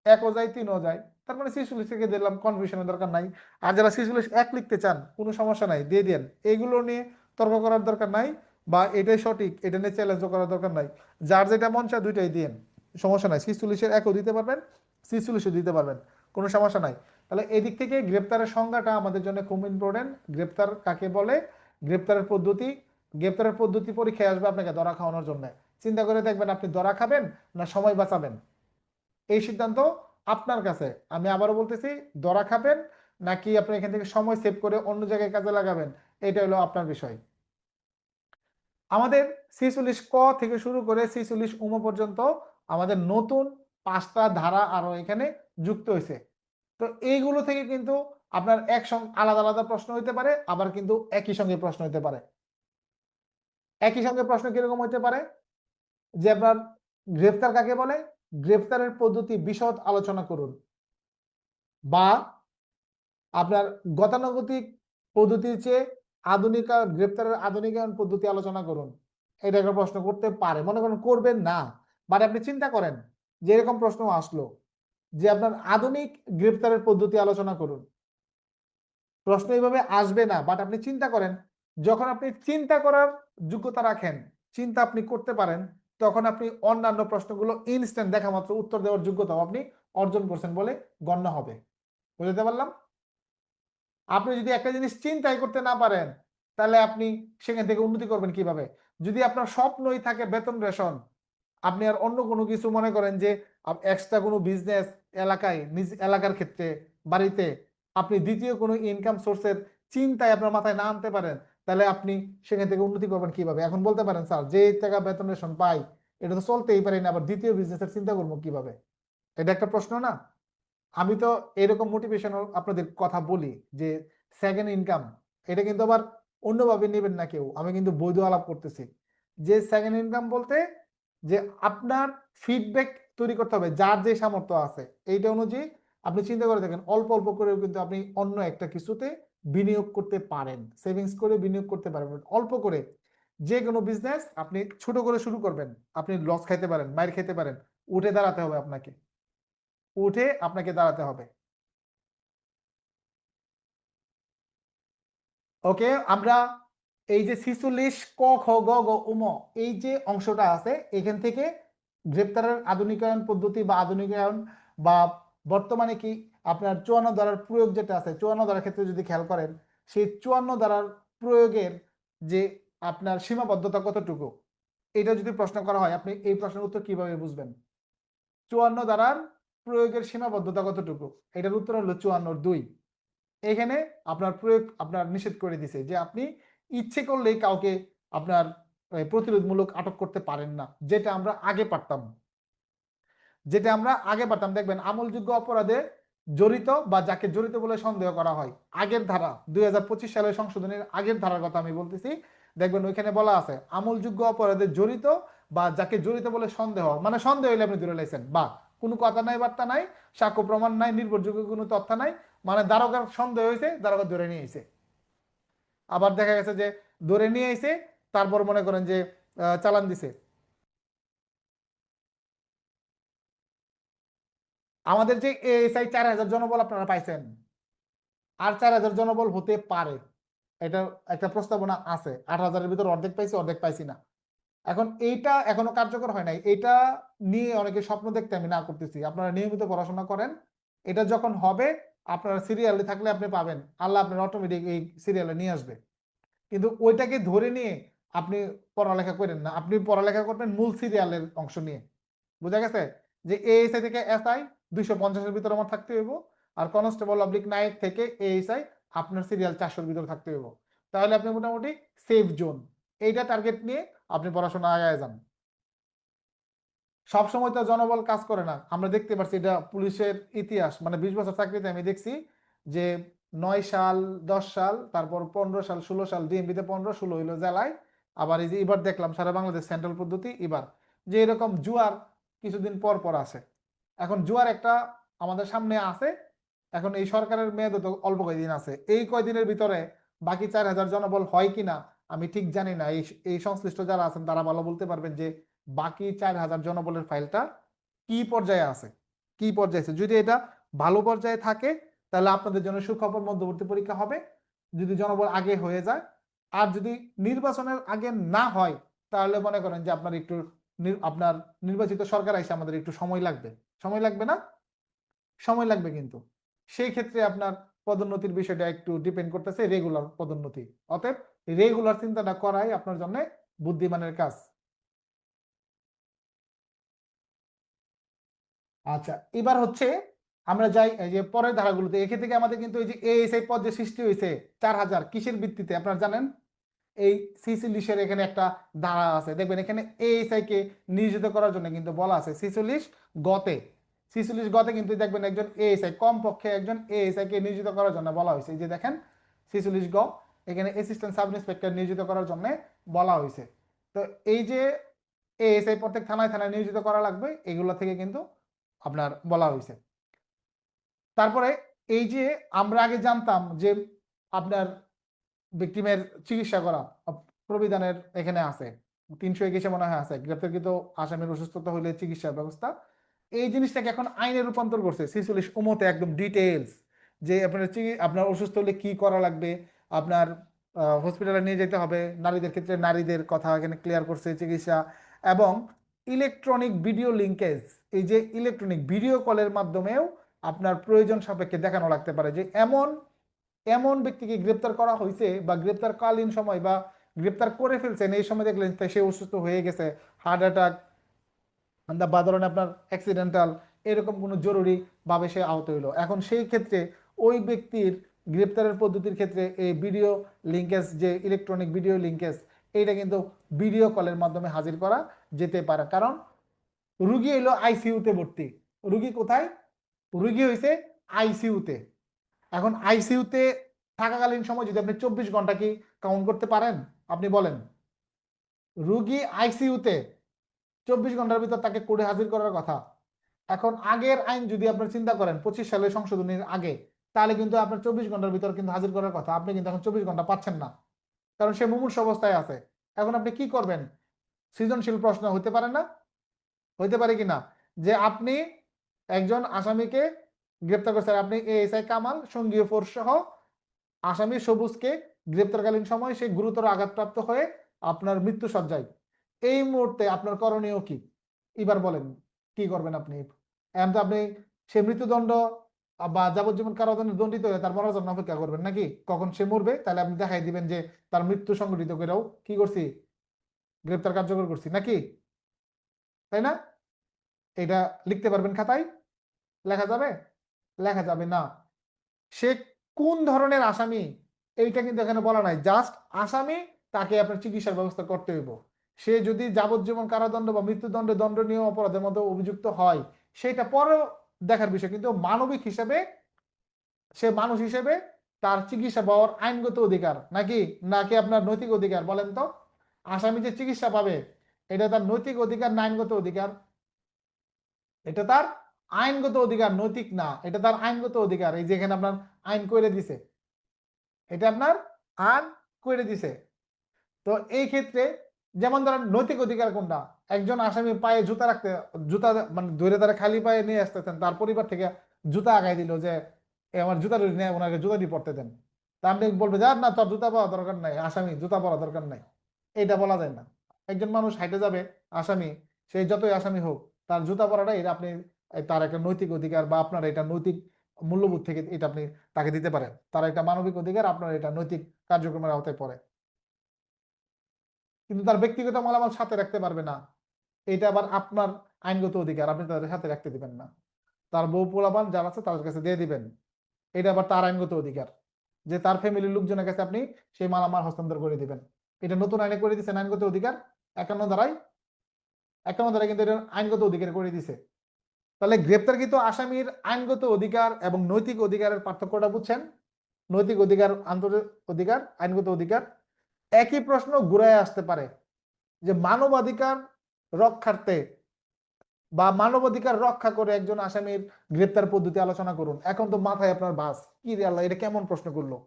একও যায় তিনও যায়। তার মানে 46 থেকে দিলাম, কনফিউশনের দরকার নাই। আর যারা 46 এক লিখতে চান কোনো সমস্যা নাই, দিয়ে দেন, এইগুলো নিয়ে তর্ক করার দরকার নাই, বা এটাই সঠিক এটা নিয়ে চ্যালেঞ্জ করার দরকার নাই। যার যেটা মন চায় দুইটাই দিন, সমস্যা নাই। 46-এর একও দিতে পারবেন, 46-ও দিতে পারবেন, কোনো সমস্যা নাই। তাহলে এদিক থেকে গ্রেপ্তারের সংজ্ঞাটা আমাদের জন্য খুব ইম্পর্টেন্ট। গ্রেপ্তার কাকে বলে, গ্রেপ্তারের পদ্ধতি, গ্রেপ্তারের পদ্ধতি পরীক্ষায় আসবে আপনাকে ধরা খাওয়ানোর জন্য। চিন্তা করে দেখবেন আপনি ধরা খাবেন না সময় বাঁচাবেন, এই সিদ্ধান্ত আপনার কাছে। আমি আবারও বলতেছি, ধরা খাবেন নাকি আপনি এখান থেকে সময় সেভ করে অন্য জায়গায় কাজে লাগাবেন, এটা হলো আপনার বিষয়। আমাদের 46 ক থেকে শুরু করে 46 উম পর্যন্ত আমাদের নতুন 5টা ধারা আরো এখানে যুক্ত হয়েছে। তো এইগুলো থেকে কিন্তু আপনার একসঙ্গে আলাদা আলাদা প্রশ্ন হইতে পারে, আবার কিন্তু একই সঙ্গে প্রশ্ন হইতে পারে। একই সঙ্গে প্রশ্ন কিরকম হইতে পারে, যে আপনার গ্রেফতার কাকে বলে, গ্রেফতারের পদ্ধতি বিশদ আলোচনা করুন, বা আপনার গতানুগতিক পদ্ধতির চেয়ে গ্রেপ্তারের আধুনিকায়ন পদ্ধতি আলোচনা করুন। এটা একটা প্রশ্ন করতে পারে, মনে করেন করবেন না, বাট আপনি চিন্তা করেন যে এরকম প্রশ্ন আসলো যে আপনার আধুনিক গ্রেপ্তারের পদ্ধতি আলোচনা করুন। প্রশ্ন এইভাবে আসবে না, বাট আপনি চিন্তা করেন, যখন আপনি চিন্তা করার যোগ্যতা রাখেন, চিন্তা আপনি করতে পারেন, তখন আপনি অন্যান্য প্রশ্নগুলো ইনস্ট্যান্ট দেখা মাত্র উত্তর দেওয়ার যোগ্যতাও আপনি অর্জন করছেন বলে গণ্য হবে। বুঝতে পারলাম? আপনি যদি একটা জিনিস চিন্তাই করতে না পারেন, তাহলে আপনি সেখান থেকে উন্নতি করবেন কিভাবে? যদি আপনার স্বপ্নই থাকে বেতন রেশন, আপনি আর অন্য কোনো কিছু মনে করেন যে এক্সট্রা কোনো বিজনেস এলাকায়, নিজ এলাকার ক্ষেত্রে, বাড়িতে আপনি দ্বিতীয় কোনো ইনকাম সোর্সের চিন্তায় আপনার মাথায় না আনতে পারেন, তাহলে আপনি সেখান থেকে উন্নতি করবেন কিভাবে? এখন বলতে পারেন, স্যার যে টাকা বেতন রেশন পাই এটা তো চলতেই পারি না, আবার দ্বিতীয় বিজনেসের চিন্তা করবো কিভাবে? এটা একটা প্রশ্ন না? আমি তো এরকম মোটিভেশনাল আপনাদের কথা বলি যে সেকেন্ড ইনকাম, এটা কিন্তু আবার অন্যভাবে নেবেন না কেউ, আমি কিন্তু বৈধ আলাপ করতেছি। যে সেকেন্ড ইনকাম বলতে, যে আপনার ফিডব্যাক তৈরি করতে হবে যার যে সামর্থ্য আছে, এইটা অনুযায়ী আপনি চিন্তা করে দেখেন, অল্প অল্প করেও কিন্তু আপনি অন্য একটা কিছুতে বিনিয়োগ করতে পারেন, সেভিংস করে বিনিয়োগ করতে পারবেন অল্প করে। যে কোনো বিজনেস আপনি ছোট করে শুরু করবেন, আপনি লস খাইতে পারেন, মাইর খেতে পারেন, উঠে দাঁড়াতে হবে আপনাকে, উঠে আপনাকে দাঁড়াতে হবে। ওকে, আমরা এই যে 46 ক খ গ ঘ উম এই যে অংশটা আছে, এখান থেকে গ্রেপ্তারের আধুনিকায়ন পদ্ধতি বা আধুনিকায়ন বা বর্তমানে কি আপনার 54 ধারার প্রয়োগ যেটা আছে, 54 ধারার ক্ষেত্রে যদি খেয়াল করেন, সেই 54 ধারার প্রয়োগের যে আপনার সীমাবদ্ধতা কতটুকু, এটা যদি প্রশ্ন করা হয়, আপনি এই প্রশ্নের উত্তর কিভাবে বুঝবেন? 54 ধারার প্রয়োগের সীমাবদ্ধতা কতটুকু? এটার উত্তর হলো 54(2)। এখানে আপনার প্রয়োগ আপনার নিষেধ করে দিছে যে আপনি ইচ্ছে করলেই কাউকে আপনার প্রতিরোধমূলক আটক করতে পারেন না, যেটা আমরা আগে পারতাম। দেখবেন আমলযোগ্য অপরাধে জড়িত বা যাকে জড়িত বলে সন্দেহ করা হয়, আগের ধারা 2025 সালের সংশোধনের আগের ধারার কথা আমি বলতেছি, দেখবেন ওইখানে বলা আছে আমলযোগ্য অপরাধে জড়িত বা যাকে জড়িত বলে সন্দেহ, মানে সন্দেহ হইলে আপনি ধরে লাইছেন, বা কোনো কথা নাই, বার্তা নাই, সাক্ষ্য প্রমাণ নাই, নির্ভরযোগ্য কোনো তথ্য নাই, মানে দারোগার সন্দেহ হয়েছে, দারোগা ধরে নিয়ে এসে। আবার দেখা গেছে যে ধরে নিয়ে এসে তারপর মনে করেন যে চালান দিছে। আমাদের যে এএসআই 4000 জনবল আপনারা পাইছেন, আর 4000 জনবল হতে পারে, এটা একটা প্রস্তাবনা আছে। 8000-এর ভিতর অর্ধেক পাইছি, অর্ধেক পাইছি না। এখন এইটা এখনো কার্যকর হয় নাই। এটা নিয়ে অনেকে স্বপ্ন দেখতে আমি না করতেছি। আপনারা নিয়মিত পড়াশোনা করেন। এটা যখন হবে, আপনারা সিরিয়ালে থাকলে আপনি পাবেন। আল্লাহ আপনার অটোমেটিক এই সিরিয়ালে নিয়ে আসবে। কিন্তু ওইটাকে ধরে নিয়ে আপনি পড়ালেখা করেন না। আপনি পড়ালেখা করবেন মূল সিরিয়ালের অংশ নিয়ে। বুঝা গেছে? যে এএসআই থেকে এসআই 250 এর ভিতরে আমার থাকতে হইব, আর কনস্টেবল অবলিক নায়ক থেকে এএসআই আপনার সিরিয়াল 400 এর ভিতরে থাকতে হইব। তাহলে আপনি মোটামুটি সেফ জোন। এইটা টার্গেট নিয়ে আপনি পড়াশোনা আগায় যান। সবসময় তো জনবল কাজ করে না। আমরা দেখতে পাচ্ছি এটা পুলিশের ইতিহাস, মানে 20 বছর চাকরিতে আমি দেখছি যে 9 সাল, 10 সাল, তারপর 15 সাল, 16 সাল ডিএমপিতে, 15, 16 হইলো জেলায়। আবার এই যে এবার দেখলাম সারা বাংলাদেশ সেন্ট্রাল পদ্ধতি, এবার যে এরকম জুয়ার কিছুদিন পর পর আসে। এখন জুয়ার একটা আমাদের সামনে আছে। এখন এই সরকারের মেয়াদ তো অল্প কয়েকদিন আছে, এই কয়দিনের ভিতরে বাকি 4000 জনবল হয় কিনা আমি ঠিক জানি না। এই সংশ্লিষ্ট যারা আছেন তারা ভালো বলতে পারবেন যে বাকি 4000 জনবলের ফাইলটা কি পর্যায়ে আছে, কি পর্যায়ে আছে। যদি এটা ভালো পর্যায়ে থাকে তাহলে আপনাদের জন্য সুখবর, মধ্যবর্তী পরীক্ষা হবে যদি জনবল আগে হয়ে যায়। আর যদি নির্বাচনের আগে না হয় তাহলে মনে করেন যে আপনার একটু আপনার নির্বাচিত সরকার এসে আমাদের একটু সময় লাগবে। সময় লাগবে না? সময় লাগবে, কিন্তু সেই ক্ষেত্রে আপনার পদোন্নতির বিষয়টা একটু ডিপেন্ড করতেছে রেগুলার পদোন্নতি। অতএব রেগুলার চিন্তাটা করাই আপনার জন্য বুদ্ধিমানের কাজ। আচ্ছা, এবার হচ্ছে আমরা যাই এই যে পরের ধারাগুলোতে। এক্ষেত্রে থেকে আমাদের কিন্তু এই যে এএসআই পদ যে সৃষ্টি হয়েছে 4000, কিসের ভিত্তিতে আপনারা জানেন? এই সিসিলিশের এখানে একটা ধারা আছে, দেখবেন এখানে এএসআই কে নিয়োজিত করার জন্য কিন্তু বলা আছে 46 গতে। 46 গতে কিন্তু দেখবেন একজন এএসআই, কমপক্ষে একজন এএসআই কে নিয়োজিত করার জন্য বলা হয়েছে। এই যে দেখেন 46 গ, এখানে অ্যাসিস্ট্যান্ট সাব ইন্সপেক্টর নিয়োজিত করার জন্য বলা হয়েছে। তো এই যে এএসআই প্রত্যেক থানায় থানায় নিয়োজিত করা লাগবে, এগুলো থেকে কিন্তু আপনার বলা হয়েছে। তারপরে এই যে আমরা আগে জানতাম যে আপনার ভিকটিমের চিকিৎসা করা প্রবিধানের এখানে আছে 321 মনে হয় আছে, গ্রেপ্তারকৃত আসামির অসুস্থতা হলে চিকিৎসার ব্যবস্থা। এই জিনিসটাকে এখন আইনে রূপান্তর করছে 46 উমতে একদম ডিটেইলস, যে আপনার আপনার অসুস্থ হলে কি করা লাগবে, আপনার হসপিটালে নিয়ে যেতে হবে, নারীদের ক্ষেত্রে নারীদের কথা এখানে ক্লিয়ার করছে চিকিৎসা। এবং ইলেকট্রনিক ভিডিও লিঙ্কেজ, এই যে ইলেকট্রনিক ভিডিও কলের মাধ্যমেও আপনার প্রয়োজন সাপেক্ষে দেখানো লাগতে পারে যে এমন এমন ব্যক্তিকে গ্রেপ্তার করা হয়েছে বা গ্রেপ্তারকালীন সময় বা গ্রেপ্তার করে ফেলছেন, এই সময় দেখলেন সে অসুস্থ হয়ে গেছে, হার্ট অ্যাটাক বা ধরেন আপনার অ্যাক্সিডেন্টাল, এরকম কোনো জরুরি ভাবে সে আহত হইলো। এখন সেই ক্ষেত্রে ওই ব্যক্তির গ্রেপ্তারের পদ্ধতির ক্ষেত্রে এই ভিডিও লিঙ্কেজ, যে ইলেকট্রনিক ভিডিও লিঙ্কেজ, এইটা কিন্তু ভিডিও কলের মাধ্যমে হাজির করা যেতে পারে। কারণ রুগী এলো আইসিইউতে ভর্তি, রুগী কোথায়? রুগী হয়েছে আইসিইউতে। এখন আইসিইউতে থাকাকালীন সময় যদি আপনি 24 ঘন্টা কি কাউন্ট করতে পারেন? আপনি বলেন। রুগী আইসিইউতে 24 ঘন্টার ভিতর তাকে কোর্টে হাজির করার কথা। এখন আগের আইন যদি আপনার চিন্তা করেন 25 সালের সংশোধনীর আগে, তাহলে কিন্তু আপনার 24 ঘন্টার ভিতর কিন্তু হাজির করার কথা, আপনি কিন্তু এখন 24 ঘন্টা পাচ্ছেন না, কারণ সে মুমূর্ষু অবস্থায় আছে। এখন আপনি কি করবেন? সৃজনশীল প্রশ্ন হতে পারে না? হইতে পারে কিনা যে আপনি একজন আসামিকে গ্রেপ্তার করছেন, আপনি এএসআই কামাল সঙ্গীয় ফোর্স সহ আসামি সবুজকে গ্রেপ্তারকালীন সময় সে গুরুতর আঘাতপ্রাপ্ত হয়ে আপনার মৃত্যু সজ্জায়। এই মুহূর্তে আপনার করণীয় কি? এবার বলেন কি করবেন আপনি? এখন তো আপনি সে মৃত্যুদণ্ড বা যাবজ্জীবন কারাদণ্ডে দণ্ডিত হয়ে তার মরার জন্য অপেক্ষা করবেন নাকি? কখন সে মরবে তাহলে আপনি দেখাই দিবেন যে তার মৃত্যু সংঘটিত করেও কি করছি, গ্রেপ্তার কার্যকর করছি নাকি? তাই না? এটা লিখতে পারবেন খাতায়? লেখা যাবে? লেখা যাবে না। সে কোন ধরনের আসামি এইটা কিন্তু এখানে বলা নাই, জাস্ট আসামি, তাকে আপনার চিকিৎসার ব্যবস্থা করতে হইব। সে যদি যাবজ্জীবন কারাদণ্ড বা মৃত্যুদণ্ডে দণ্ডনীয় অপরাধের মধ্যে অভিযুক্ত হয় সেটা পরেও দেখার বিষয়, কিন্তু মানবিক হিসেবে সে মানুষ হিসেবে তার চিকিৎসা পাওয়ার আইনগত অধিকার নাকি, নাকি আপনার নৈতিক অধিকার বলেন তো? আসামি যে চিকিৎসা পাবে এটা তার নৈতিক অধিকার না আইনগত অধিকার? এটা তার আইনগত অধিকার, নৈতিক না, এটা তার আইনগত অধিকার। এই যেখানে আপনার আইন করে দিছে, এটা আপনার আইন করে দিছে। তো এই ক্ষেত্রে যেমন ধরেন নৈতিক অধিকার কোনটা, একজন আসামি পায়ে জুতা রাখতে, জুতা মানে ধরে তারা খালি পায়ে নিয়ে আসতেছেন, তার পরিবার থেকে জুতা আগাই দিল যে আমার জুতা নিয়ে ওনাকে জুতা দিয়ে পড়তে দেন, তা আপনি বলবে যে না তোর জুতা পাওয়া দরকার নাই, আসামি জুতা পরা দরকার নাই, এটা বলা যায় না। একজন মানুষ হাইটে যাবে আসামি, সে যতই আসামি হোক তার জুতা পরাটা এটা আপনি তার একটা নৈতিক অধিকার বা আপনার এটা নৈতিক মূল্যবোধ থেকে এটা আপনি তাকে দিতে পারেন, তার একটা মানবিক অধিকার, আপনার এটা নৈতিক কার্যক্রমের আওতায় পড়ে। কিন্তু তার ব্যক্তিগত মালামাল সাথে রাখতে পারবে না, এটা আবার আপনার আইনগত অধিকার, আপনি তাদের সাথে রাখতে দিবেন না। তার বউ পোলাপান যারা আছে তাদের কাছে দিয়ে দিবেন, এটা আবার তার আইনগত অধিকার, যে তার ফ্যামিলির লোকজনের কাছে আপনি সেই মালামাল হস্তান্তর করে দিবেন। এটা নতুন আইনে করে দিচ্ছেন আইনগত অধিকার 51 ধারায়, 51 ধারায় কিন্তু এটা আইনগত অধিকার করে দিছে। তাহলে গ্রেপ্তারকৃত আসামির আইনগত অধিকার এবং নৈতিক অধিকারের পার্থক্যটা বুঝছেন? নৈতিক অধিকার, আন্তর্জাতিক অধিকার, আইনগত অধিকার। একই প্রশ্ন ঘুরায় আসতে পারে যে মানবাধিকার রক্ষার্থে বা মানবাধিকার রক্ষা করে একজন আসামির গ্রেপ্তার পদ্ধতি আলোচনা করুন। এখন তো মাথায় আপনার বাস, কি রে আল্লাহ, এটা কেমন প্রশ্ন করলো?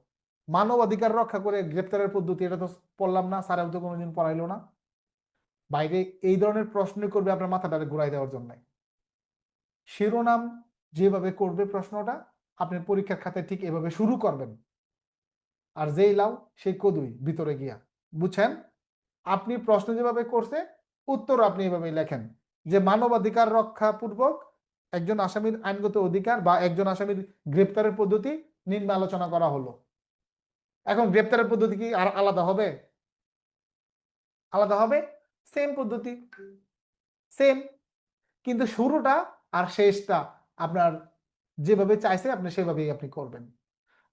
মানবাধিকার রক্ষা করে গ্রেপ্তারের পদ্ধতি, এটা তো পড়লাম না, স্যার তো কোনোদিন পড়াইলো না। বাইরে এই ধরনের প্রশ্নই করবে আপনার মাথাটা ঘুরাই দেওয়ার জন্য। শিরোনাম যেভাবে করবে প্রশ্নটা আপনি পরীক্ষার খাতায় ঠিক এভাবে শুরু করবেন, আর যেই লাও সেই কদুই ভিতরে গিয়া, বুঝছেন? আপনি প্রশ্ন যেভাবে করছে উত্তর আপনি এভাবে লেখেন যে মানবাধিকার রক্ষা পূর্বক একজন আসামির আইনগত অধিকার বা একজন আসামির গ্রেপ্তারের পদ্ধতি নিম্নে আলোচনা করা হলো। এখন গ্রেপ্তারের পদ্ধতি কি আর আলাদা হবে? আলাদা হবে? সেম পদ্ধতি, সেম, কিন্তু শুরুটা আর শেষটা আপনার যেভাবে চাইছে আপনি সেভাবেই আপনি করবেন।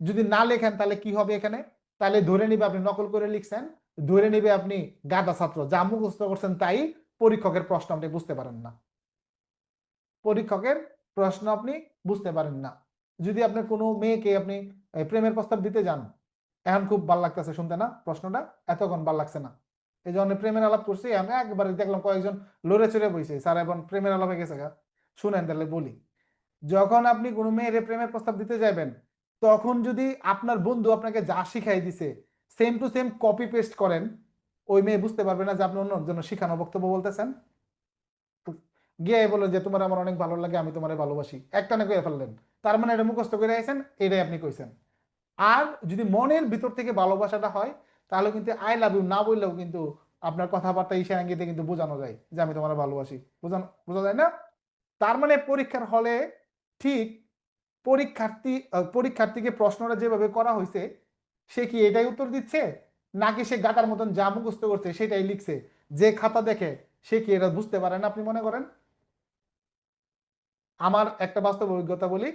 যদি না লেখেন তাহলে কি হবে এখানে? তাহলে ধরে নিবে আপনি নকল করে লিখছেন, ধরে নিবে আপনি গাধা ছাত্র, যা মুখস্থ করছেন তাই, পরীক্ষকের প্রশ্ন আপনি বুঝতে পারেন না, পরীক্ষকের প্রশ্ন আপনি বুঝতে পারেন না। যদি আপনি কোনো মেয়েকে আপনি প্রেমের প্রস্তাব দিতে যান, এখন খুব ভালো লাগতেছে শুনতে না প্রশ্নটা, এতক্ষণ ভালো লাগছে না, এই জন্য প্রেমের আলাপ করছি, আমি একবারে দেখলাম কয়েকজন লড়ে চড়ে বইছে, স্যার এখন প্রেমের আলাপে গেছে গা। শুনেন তাহলে বলি, যখন আপনি কোনো মেয়ের প্রেমের প্রস্তাব দিতে যাবেন তখন যদি আপনার বন্ধু আপনাকে যা শিখাই দিছে same to same copy paste করেন, ওই মেয়ে বুঝতে পারবে না যে আপনি অন্য জন্য শিখানো বক্তব্য বলতেছেন। গিয়ে বললো যে তোমার আমার অনেক ভালো লাগে, আমি তোমার ভালোবাসি, একটা না কয়ে ফেললেন, তার মানে এটা মুখস্থ করে আইছেন, এটাই আপনি কইছেন। আর যদি মনের ভিতর থেকে ভালোবাসাটা হয় তাহলে কিন্তু আই লাভ ইউ না বললেও কিন্তু আপনার কথাবার্তা ইশারা ইঙ্গিতে কিন্তু বোঝানো যায় যে আমি তোমার ভালোবাসি, বোঝানো বোঝা যায় না? তার মানে পরীক্ষার হলে ঠিক পরীক্ষার্থীকে প্রশ্নটা যেভাবে করা হয়েছে সে কি এটাই উত্তর দিচ্ছে, নাকি সে গাটার মতন যা মুখস্থ করছে সেটাই লিখছে? যে খাতা দেখে সে কি এটা বুঝতে পারে না আপনি মনে করেন? আমার একটা বাস্তব অভিজ্ঞতা বলি,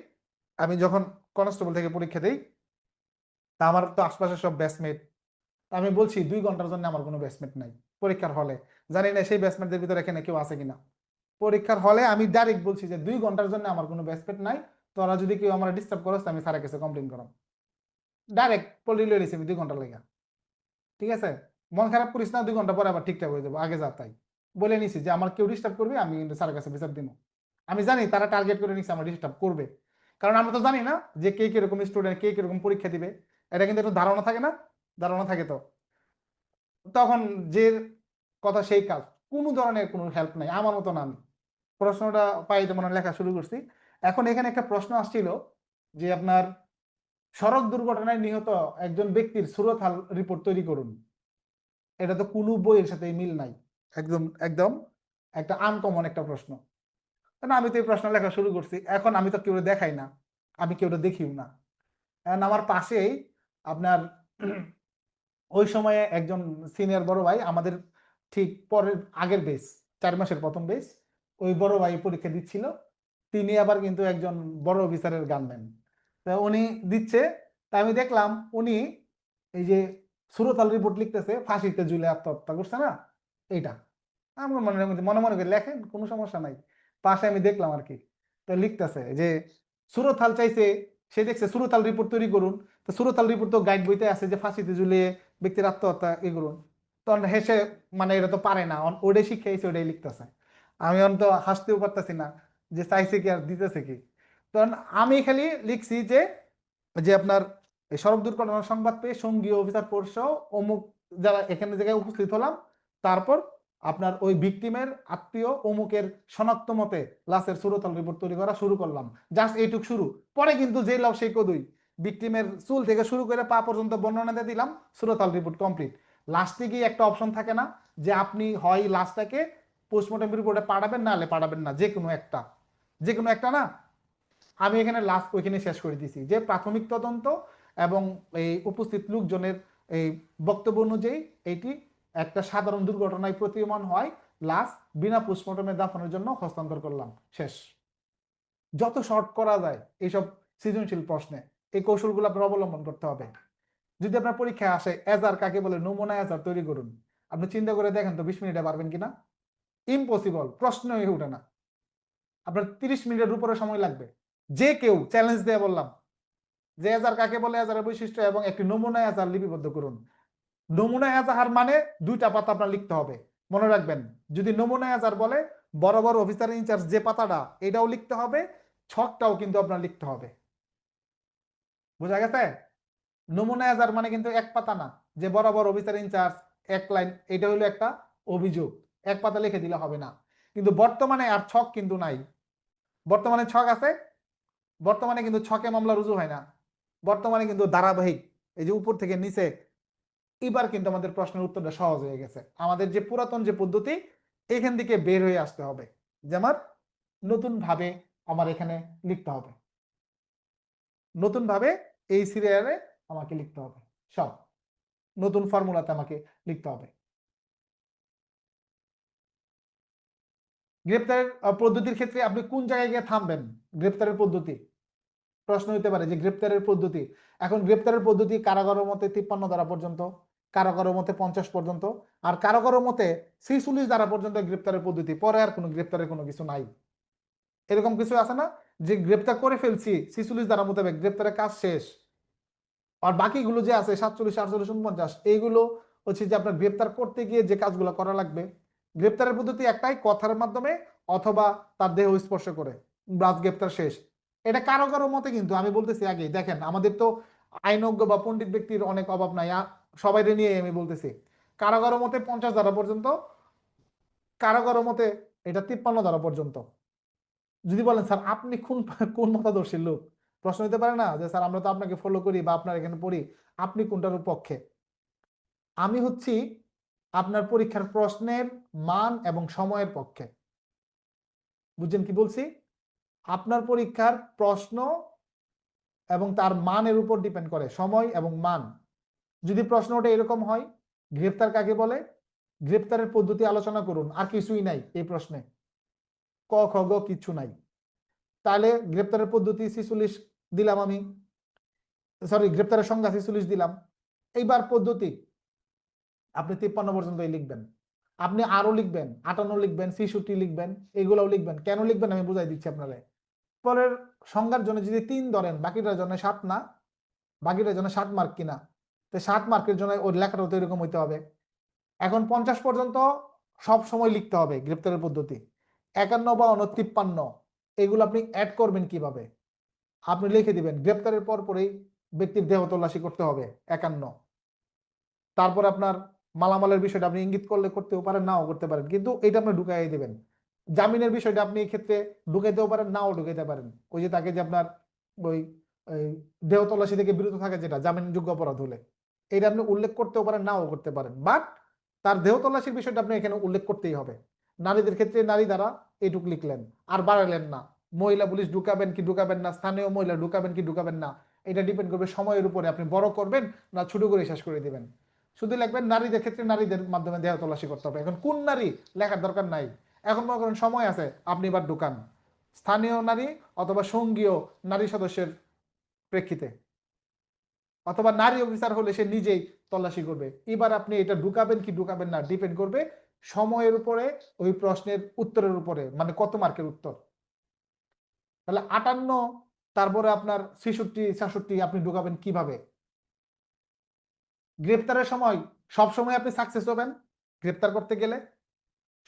আমি যখন কনস্টেবল থেকে পরীক্ষা দিই, তা আমার তো আশপাশে সব ব্যাচমেট, আমি বলছি 2 ঘন্টার জন্য আমার কোনো ব্যাচমেট নাই পরীক্ষার হলে, জানি না সেই ব্যাচমেটদের ভিতরে এখানে কেউ আছে কিনা। পরীক্ষার হলে আমি ডাইরেক্ট বলছি যে 2 ঘন্টার জন্য আমার কোনো ব্যাচমেট নাই, তোরা যদি কেউ আমার ডিস্টার্ব করস আমি স্যারের কাছে কমপ্লেন করাম। ডাইরেক্ট পল্লি লয়ে দিছি আমি 2 ঘন্টা লেগে। ঠিক আছে, মন খারাপ করিস না, 2 ঘন্টা পরে আবার ঠিকঠাক হয়ে যাবো, আগে যা তাই বলে নিছি যে আমার কেউ ডিস্টার্ব করবে আমি কিন্তু স্যারের কাছে বিচার দিব। আমি জানি তারা টার্গেট করে নিচ্ছে আমার ডিস্টার্ব করবে, কারণ আমরা তো জানি না যে কে কিরকম স্টুডেন্ট, কে কিরকম পরীক্ষা দিবে, এটা কিন্তু একটু ধারণা থাকে না? ধারণা থাকে তো। তখন যে কথা সেই কাজ, কোনো ধরনের কোনো হেল্প নাই আমার মতো না আমি। প্রশ্নটা পাইতে মনে হয় লেখা শুরু করছি। এখন এখানে একটা প্রশ্ন আসছিল যে আপনার সড়ক দুর্ঘটনায় নিহত একজন ব্যক্তির সুরতহাল রিপোর্ট তৈরি করুন। এটা তো কোনো বইয়ের সাথে মিল নাই, একদম একদম একটা আনকমন একটা প্রশ্ন। না আমি তো এই প্রশ্ন লেখা শুরু করছি, এখন আমি তো কেউ দেখাই না, আমি কেউটা দেখিও না। এখন আমার পাশেই আপনার ওই সময়ে একজন সিনিয়র বড় ভাই, আমাদের ঠিক পরের আগের বেস, 4 মাসের প্রথম বেস, ওই বড় ভাই পরীক্ষা দিচ্ছিল। তিনি আবার কিন্তু একজন বড় অফিসারের গানম্যান। তা উনি দিচ্ছে, তা আমি দেখলাম উনি এই যে সুরতাল রিপোর্ট লিখতেছে, ফাঁসিতে ঝুলে আত্মহত্যা করছে না এইটা। আমার মনে মনে মনে করে লেখেন, কোনো সমস্যা নাই। পাশে আমি দেখলাম আর কি, তো লিখতেছে যে সুরতাল চাইছে, সে দেখছে সুরতাল রিপোর্ট তৈরি করুন। তো সুরতাল রিপোর্ট তো গাইড বইতে আছে যে ফাঁসিতে ঝুলিয়ে ব্যক্তির আত্মহত্যা এগুলো। তখন হেসে, মানে এটা তো পারে না, ওটাই শিখে এসে ওটাই লিখতেছে। আমি তো হাসতেও পারতেছি না, যে চাইছে কি আর দিতেছে কি। তখন আমি খালি লিখছি যে যে আপনার এই সড়ক দুর্ঘটনার সংবাদ পেয়ে সঙ্গীয় অফিসার ফোর্স অমুক যারা এখানে জায়গায় উপস্থিত হলাম, তারপর আপনার ওই ভিকটিমের আত্মীয় অমুকের শনাক্ত মতে লাশের সুরতাল রিপোর্ট তৈরি করা শুরু করলাম। জাস্ট এইটুক শুরু, পরে কিন্তু যে লাভ সেই কদুই, ভিকটিমের চুল থেকে শুরু করে পা পর্যন্ত বর্ণনা দিয়ে দিলাম, সুরতাল রিপোর্ট কমপ্লিট। লাস্টে গিয়ে একটা অপশন থাকে না যে আপনি হয় লাশটাকে পোস্টমর্টম রিপোর্টে পাঠাবেন, না হলে পাঠাবেন না, যে কোনো একটা, যে কোনো একটা না। আমি এখানে লাস্ট ওইখানে শেষ করে দিছি যে প্রাথমিক তদন্ত এবং এই উপস্থিত লোকজনের এই বক্তব্য অনুযায়ী এটি একটা সাধারণ দুর্ঘটনায় প্রতীয়মান হয়, লাশ বিনা পোস্টমর্টমে দাফনের জন্য হস্তান্তর করলাম, শেষ। যত শর্ট করা যায় এইসব সৃজনশীল প্রশ্নে এই কৌশলগুলো আপনার অবলম্বন করতে হবে। যদি আপনার পরীক্ষায় আসে এজার কাকে বলে, নমুনা এজার তৈরি করুন, আপনি চিন্তা করে দেখেন তো 20 মিনিটে পারবেন কিনা? ইম্পসিবল, প্রশ্ন হয়ে ওঠে না। আপনার 30 মিনিটের উপরে সময় লাগবে। যে কেউ চ্যালেঞ্জ দিয়ে বললাম যে এজার কাকে বলে, এজারের বৈশিষ্ট্য এবং একটি নমুনা এজার লিপিবদ্ধ করুন। নমুনা এজাহার মানে 2টা পাতা আপনার লিখতে হবে। মনে রাখবেন, যদি নমুনা এজাহার বলে বড় বড় অফিসার ইনচার্জ যে পাতাটা, এটাও লিখতে হবে, ছকটাও কিন্তু আপনার লিখতে হবে। বোঝা গেছে? নমুনা এজাহার মানে কিন্তু এক পাতা না, যে বড় বড় অফিসার ইনচার্জ 1 লাইন, এটা হলো একটা অভিযোগ, এক পাতা লিখে দিলে হবে না। কিন্তু বর্তমানে আর ছক কিন্তু নাই। বর্তমানে ছক আছে, বর্তমানে কিন্তু ছকে মামলা রুজু হয় না, বর্তমানে কিন্তু ধারাবাহিক, এই যে উপর থেকে নিচে। এবার কিন্তু আমাদের প্রশ্নের উত্তরটা সহজ হয়ে গেছে। আমাদের যে পুরাতন যে পদ্ধতি, এখান থেকে বের হয়ে আসতে হবে, যে আমার নতুন ভাবে আমার এখানে লিখতে হবে, নতুন ভাবে এই সিরিয়ালে আমাকে লিখতে হবে, সব নতুন ফর্মুলাতে আমাকে লিখতে হবে। গ্রেপ্তারের পদ্ধতির ক্ষেত্রে আপনি কোন জায়গায় গিয়ে থামবেন? গ্রেপ্তারের পদ্ধতি প্রশ্ন হতে পারে যে গ্রেপ্তারের পদ্ধতি, এখন গ্রেপ্তারের পদ্ধতি কারাগার মতে 53 ধারা পর্যন্ত, কারাগার মতে 50 পর্যন্ত, আর কারাগার মতে 46 ধারা পর্যন্ত গ্রেপ্তারের পদ্ধতি, পরে আর কোনো গ্রেপ্তারের কোনো কিছু নাই। এরকম কিছু আছে না যে গ্রেপ্তার করে ফেলছি 46 ধারা মোতাবেক, গ্রেপ্তারের কাজ শেষ, আর বাকিগুলো যে আছে 47, 48, 49, এইগুলো হচ্ছে যে আপনার গ্রেপ্তার করতে গিয়ে যে কাজগুলো করা লাগবে। গ্রেপ্তারের পদ্ধতি একটাই, কথার মাধ্যমে অথবা তার দেহ স্পর্শ করে, ব্রাস গ্রেপ্তার শেষ। এটা কারো কারো মতে, কিন্তু আমি বলতেছি আগে দেখেন, আমাদের তো আইনজ্ঞ বা পণ্ডিত ব্যক্তির অনেক অভাব নাই, সবাই নিয়ে আমি বলতেছি। কারো কারো মতে 50 ধারা পর্যন্ত, কারো কারো মতে এটা 53 ধারা পর্যন্ত। যদি বলেন স্যার আপনি কোন কোন মতাদর্শের লোক, প্রশ্ন হতে পারে না যে স্যার আমরা তো আপনাকে ফলো করি বা আপনার এখানে পড়ি, আপনি কোনটার পক্ষে? আমি হচ্ছি আপনার পরীক্ষার প্রশ্নের মান এবং সময়ের পক্ষে। বুঝছেন কি বলছি? আপনার পরীক্ষার প্রশ্ন এবং তার মানের উপর ডিপেন্ড করে সময় এবং মান। যদি প্রশ্নটা এরকম হয়, গ্রেপ্তার কাকে বলে, গ্রেপ্তারের পদ্ধতি আলোচনা করুন, আর কিছুই নাই এই প্রশ্নে, ক খ গ কিছু নাই, তাহলে গ্রেপ্তারের পদ্ধতি 46 দিলাম আমি, সরি গ্রেপ্তারের সংজ্ঞা 46 দিলাম। এইবার পদ্ধতি আপনি 53 পর্যন্তই লিখবেন। আপনি আরো লিখবেন, 58 লিখবেন, 66 লিখবেন, এগুলোও লিখবেন। কেন লিখবেন আমি বুঝাই দিচ্ছি আপনারে। পরের সংজ্ঞার জন্য যদি 3 ধরেন, বাকিটার জন্য 7 না, বাকিটার জন্য 7 মার্ক কিনা, তো 7 মার্কের জন্য ওই লেখাটাও তো এরকম হইতে হবে। এখন 50 পর্যন্ত সব সময় লিখতে হবে গ্রেপ্তারের পদ্ধতি। 51, 52, 53 এগুলো আপনি অ্যাড করবেন কিভাবে? আপনি লিখে দিবেন গ্রেপ্তারের পর পরেই ব্যক্তির দেহ তল্লাশি করতে হবে 51। তারপর আপনার মালামালের বিষয়টা আপনি ইঙ্গিত করলে করতেও পারেন, নাও করতে পারেন, কিন্তু এটা আপনি ঢুকাই দিবেন। জামিনের বিষয়টা আপনি এই ক্ষেত্রে ঢুকাইতেও পারেন, নাও ঢুকাইতে পারেন। ওই যে তাকে যে আপনার ওই দেহ তল্লাশি থেকে বিরত থাকে, যেটা জামিনযোগ্য অপরাধ হলে, এটা আপনি উল্লেখ করতেও পারেন, নাও করতে পারেন, বাট তার দেহ তল্লাশির বিষয়টা আপনি এখানে উল্লেখ করতেই হবে। নারীদের ক্ষেত্রে নারী দ্বারা এইটুক লিখলেন, আর বাড়ালেন না। মহিলা পুলিশ ঢুকাবেন কি ঢুকাবেন না, স্থানীয় মহিলা ঢুকাবেন কি ঢুকাবেন না, এটা ডিপেন্ড করবে সময়ের উপরে, আপনি বড় করবেন না ছোট করে শেষ করে দিবেন। শুধু লিখবেন নারীদের ক্ষেত্রে নারীদের মাধ্যমে দেহ তল্লাশি করতে হবে। এখন কোন নারী লেখার দরকার নাই, এখন মনে করেন সময় আছে, আপনি এবার ঢুকান স্থানীয় নারী অথবা সঙ্গীয় নারী সদস্যের প্রেক্ষিতে, অথবা নারী অফিসার হলে সে নিজেই তল্লাশি করবে। এবার আপনি এটা ঢুকাবেন কি ঢুকাবেন না ডিপেন্ড করবে সময়ের উপরে, ওই প্রশ্নের উত্তরের উপরে, মানে কত মার্কের উত্তর। তাহলে 58, তারপরে আপনার 66 66 আপনি ঢুকাবেন কিভাবে? গ্রেপ্তারের সময় সব সময় আপনি সাকসেস হবেন? গ্রেপ্তার করতে গেলে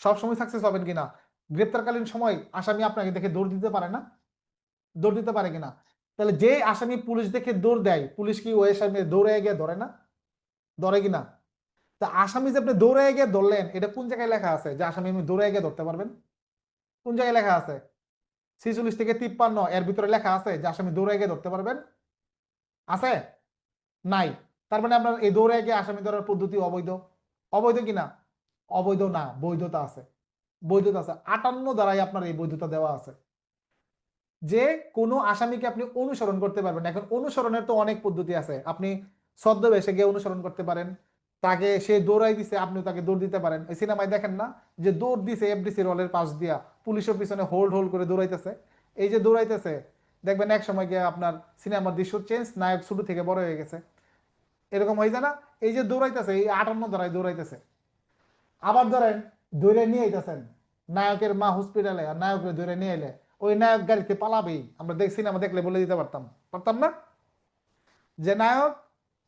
সব সময় সাকসেস হবেন কিনা? গ্রেপ্তারকালীন সময় আসামি আপনাকে দেখে দৌড় দিতে পারে না? দৌড় দিতে পারে কিনা? তাহলে যে আসামি পুলিশ দেখে দৌড় দেয়, পুলিশ কি ওই আসামি দৌড়ে গিয়ে ধরে না? ধরে কিনা? তা আসামি যে আপনি দৌড়ে গিয়ে ধরলেন, এটা কোন জায়গায় লেখা আছে যে আসামি আপনি দৌড়ে গিয়ে ধরতে পারবেন? কোন জায়গায় লেখা আছে? 46 থেকে 53 এর ভিতরে লেখা আছে যে আসামি দৌড়ে গিয়ে ধরতে পারবেন? আছে? নাই। তার মানে আপনার এই দৌড়ে গিয়ে আসামি ধরার পদ্ধতি অবৈধ। অবৈধ কিনা? অবৈধ না, বৈধতা আছে। বৈধতা আছে, 58 দ্বারাই আপনার এই বৈধতা দেওয়া আছে যে কোনো আসামিকে আপনি অনুসরণ করতে পারবেন। এখন অনুসরণের তো অনেক পদ্ধতি আছে। আপনি ছদ্মবেশে গিয়ে অনুসরণ করতে পারেন, তাকে সে দৌড়াই দিছে আপনি তাকে দৌড় দিতে পারেন। এই সিনেমায় দেখেন না যে দৌড় দিছে এফডিসি রলের পাশ দিয়া, পুলিশের পিছনে হোল্ড হোল্ড করে দৌড়াইতেছে। এই যে দৌড়াইতেছে, দেখবেন এক সময় গিয়ে আপনার সিনেমার দৃশ্য চেঞ্জ, নায়ক ছোট থেকে বড় হয়ে গেছে, এরকম হয়ে যায় না? এই যে দৌড়াইতেছে, এই 58 দ্বারাই দৌড়াইতেছে। আবার ধরেন ধরে নিয়ে আইতেছেন নায়কের মা হসপিটালে, আর নায়করে ধরে নিয়ে এলে ওই নায়ক গাড়িতে পালাবেই। আমরা সিনেমা দেখলে বলে দিতে পারতাম, পারতাম না যে নায়ক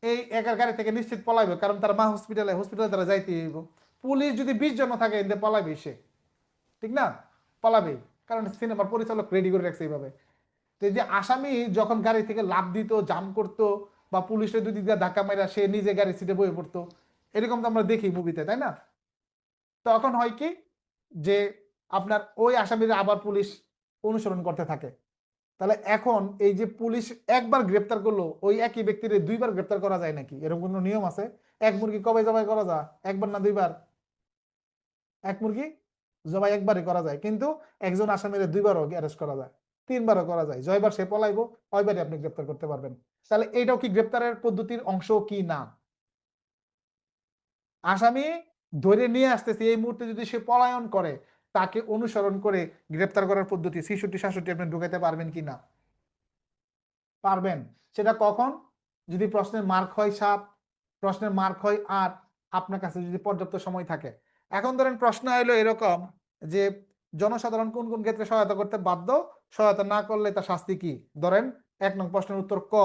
এই একার গাড়ি থেকে নিশ্চিত পলাইবে, কারণ তার মা হসপিটালে, হসপিটালে তারা যাইতে হইব। পুলিশ যদি 20 জন থাকে এতে পলাইবে সে, ঠিক না? পলাবেই, কারণ সিনেমার পরিচালক রেডি করে রাখছে এইভাবে। তো এই যে আসামি যখন গাড়ি থেকে লাফ দিত, জাম করতো, বা পুলিশের দুই দিক দিয়ে ধাক্কা মাইরা সে নিজে গাড়ি সিটে বয়ে পড়তো, এরকম তো আমরা দেখি মুভিতে, তাই না? তখন হয় কি যে আপনার ওই আসামিরা আবার পুলিশ অনুসরণ করতে থাকে। তাহলে এখন এই যে পুলিশ একবার গ্রেপ্তার করলো, ওই একই ব্যক্তির দুইবার গ্রেপ্তার করা যায় নাকি? এরকম কোনো নিয়ম আছে? এক মুরগি কবে জবাই করা যায়? একবার না দুইবার? এক মুরগি জবাই একবারই করা যায়, কিন্তু একজন আসামিরে দুইবারও অ্যারেস্ট করা যায়, তিনবারও করা যায়। জয়বার সে পলাইবো, ওইবারই আপনি গ্রেপ্তার করতে পারবেন। তাহলে এইটাও কি গ্রেপ্তারের পদ্ধতির অংশ কি না? আসামি ধরে নিয়ে আসতেছে, এই মুহূর্তে যদি সে পলায়ন করে, তাকে অনুসরণ করে গ্রেপ্তার করার পদ্ধতি 66 67 আপনি ঢুকাইতে পারবেন কি না? পারবেন। সেটা কখন? যদি প্রশ্নের মার্ক হয় 7, প্রশ্নের মার্ক হয় 8, আপনার কাছে যদি পর্যাপ্ত সময় থাকে। এখন ধরেন প্রশ্ন এলো এরকম যে জনসাধারণ কোন কোন ক্ষেত্রে সহায়তা করতে বাধ্য, সহায়তা না করলে তার শাস্তি কি? ধরেন 1 নং প্রশ্নের উত্তর ক।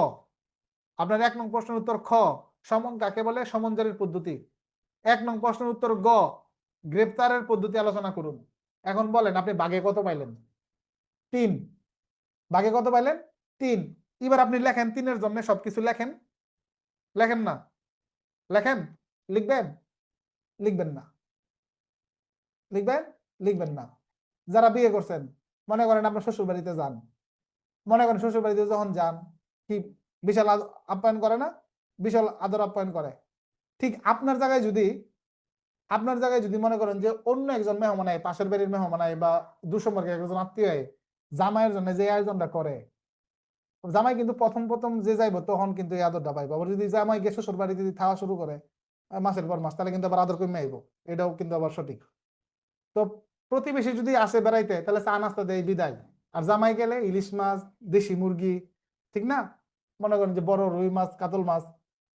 আপনার 1 নং প্রশ্নের উত্তর খ, সমন কাকে বলে? সমন জারির পদ্ধতি। 1 নং প্রশ্নের উত্তর গ, গ্রেপ্তারের পদ্ধতি আলোচনা করুন। এখন বলেন আপনি বাগে কত পাইলেন? 3। বাগে কত পাইলেন? 3। এবার আপনি লেখেন 3 এর জন্য সবকিছু লেখেন। লেখেন না? লেখেন? লিখবেন? লিখবেন না। লিখবেন? লিখবেন না। যারা বিয়ে করছেন, মনে করেন আপনার শ্বশুর বাড়িতে যান, মনে করেন শ্বশুর বাড়িতে যখন যান, কি বিশাল আপ্যায়ন করে না? বিশাল আদর আপ্যায়ন করে। ঠিক আপনার জায়গায় যদি মনে করেন যে অন্য একজন মেহমান আয়, পাশের বাড়ির মেহমান আয়, বা দূরসম্পর্কের একজন আত্মীয় আয়, জামাইয়ের জন্য যে আয়োজনটা করে, জামাই কিন্তু প্রথম প্রথম যে যাইবো তখন কিন্তু এই আদরটা পাইবো। আবার যদি জামাই গিয়ে শ্বশুর বাড়ি যদি খাওয়া শুরু করে মাসের পর মাস, তাহলে কিন্তু আবার আদর কমে আইবো। এটাও কিন্তু আবার সঠিক। তো প্রতিবেশী যদি আসে বেড়াইতে, তাহলে চা নাস্তা দেয় বিদায়। আর জামাই গেলে ইলিশ মাছ, দেশি মুরগি, ঠিক না? মনে করেন যে বড় রুই মাছ, কাতল মাছ,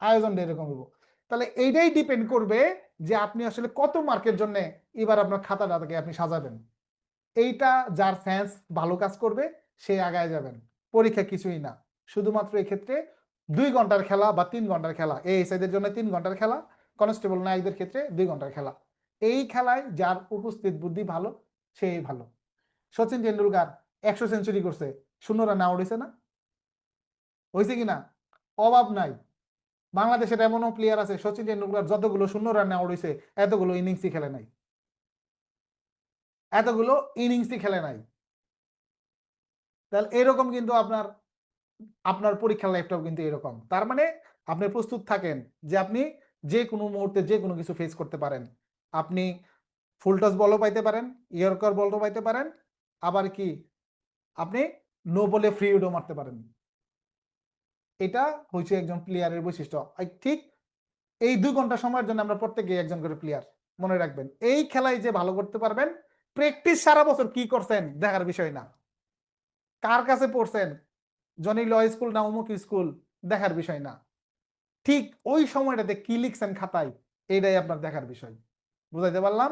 আয়োজনটা এরকম হইব। তাহলে এইটাই ডিপেন্ড করবে যে আপনি আসলে কত মার্কের জন্য এবার আপনার খাতাটাকে আপনি সাজাবেন। এইটা যার সেন্স ভালো কাজ করবে সে আগায় যাবেন। পরীক্ষা কিছুই না, শুধুমাত্র এই ক্ষেত্রে 2 ঘন্টার খেলা বা 3 ঘন্টার খেলা। এএসআইদের জন্য 3 ঘন্টার খেলা, কনস্টেবল নায়কদের ক্ষেত্রে 2 ঘন্টার খেলা। এই খেলায় যার উপস্থিত বুদ্ধি ভালো সেই ভালো। সচিন টেন্ডুলকার 100 সেঞ্চুরি করছে, 0 রানে আউট হয়েছে না? হয়েছে কিনা? অভাব নাই। বাংলাদেশের এমনও প্লেয়ার আছে, সচিন টেন্ডুলকার যতগুলো 0 রানে আউট হয়েছে এতগুলো ইনিংসই খেলে নাই, এতগুলো ইনিংসই খেলে নাই। তাহলে এরকম কিন্তু আপনার আপনার পরীক্ষার লাইফটাও কিন্তু এরকম। তার মানে আপনি প্রস্তুত থাকেন যে আপনি যে কোনো মুহূর্তে যে কোনো কিছু ফেস করতে পারেন। আপনি ফুল টস বলও পাইতে পারেন, ইয়র্কার বলও পাইতে পারেন, আবার কি আপনি নো বলে ফ্রি হিটও মারতে পারেন। এটা হচ্ছে একজন প্লেয়ারের বৈশিষ্ট্য। ঠিক এই 2 ঘন্টা সময়ের জন্য আমরা প্রত্যেকে একজন করে প্লেয়ার। মনে রাখবেন, এই খেলায় যে ভালো করতে পারবেন, প্র্যাকটিস সারা বছর কি করছেন দেখার বিষয় না, কার কাছে পড়ছেন, জনি ল স্কুল না অমুক স্কুল দেখার বিষয় না, ঠিক ওই সময়টাতে কি লিখছেন খাতায় এইটাই আপনার দেখার বিষয়। বুঝাইতে পারলাম?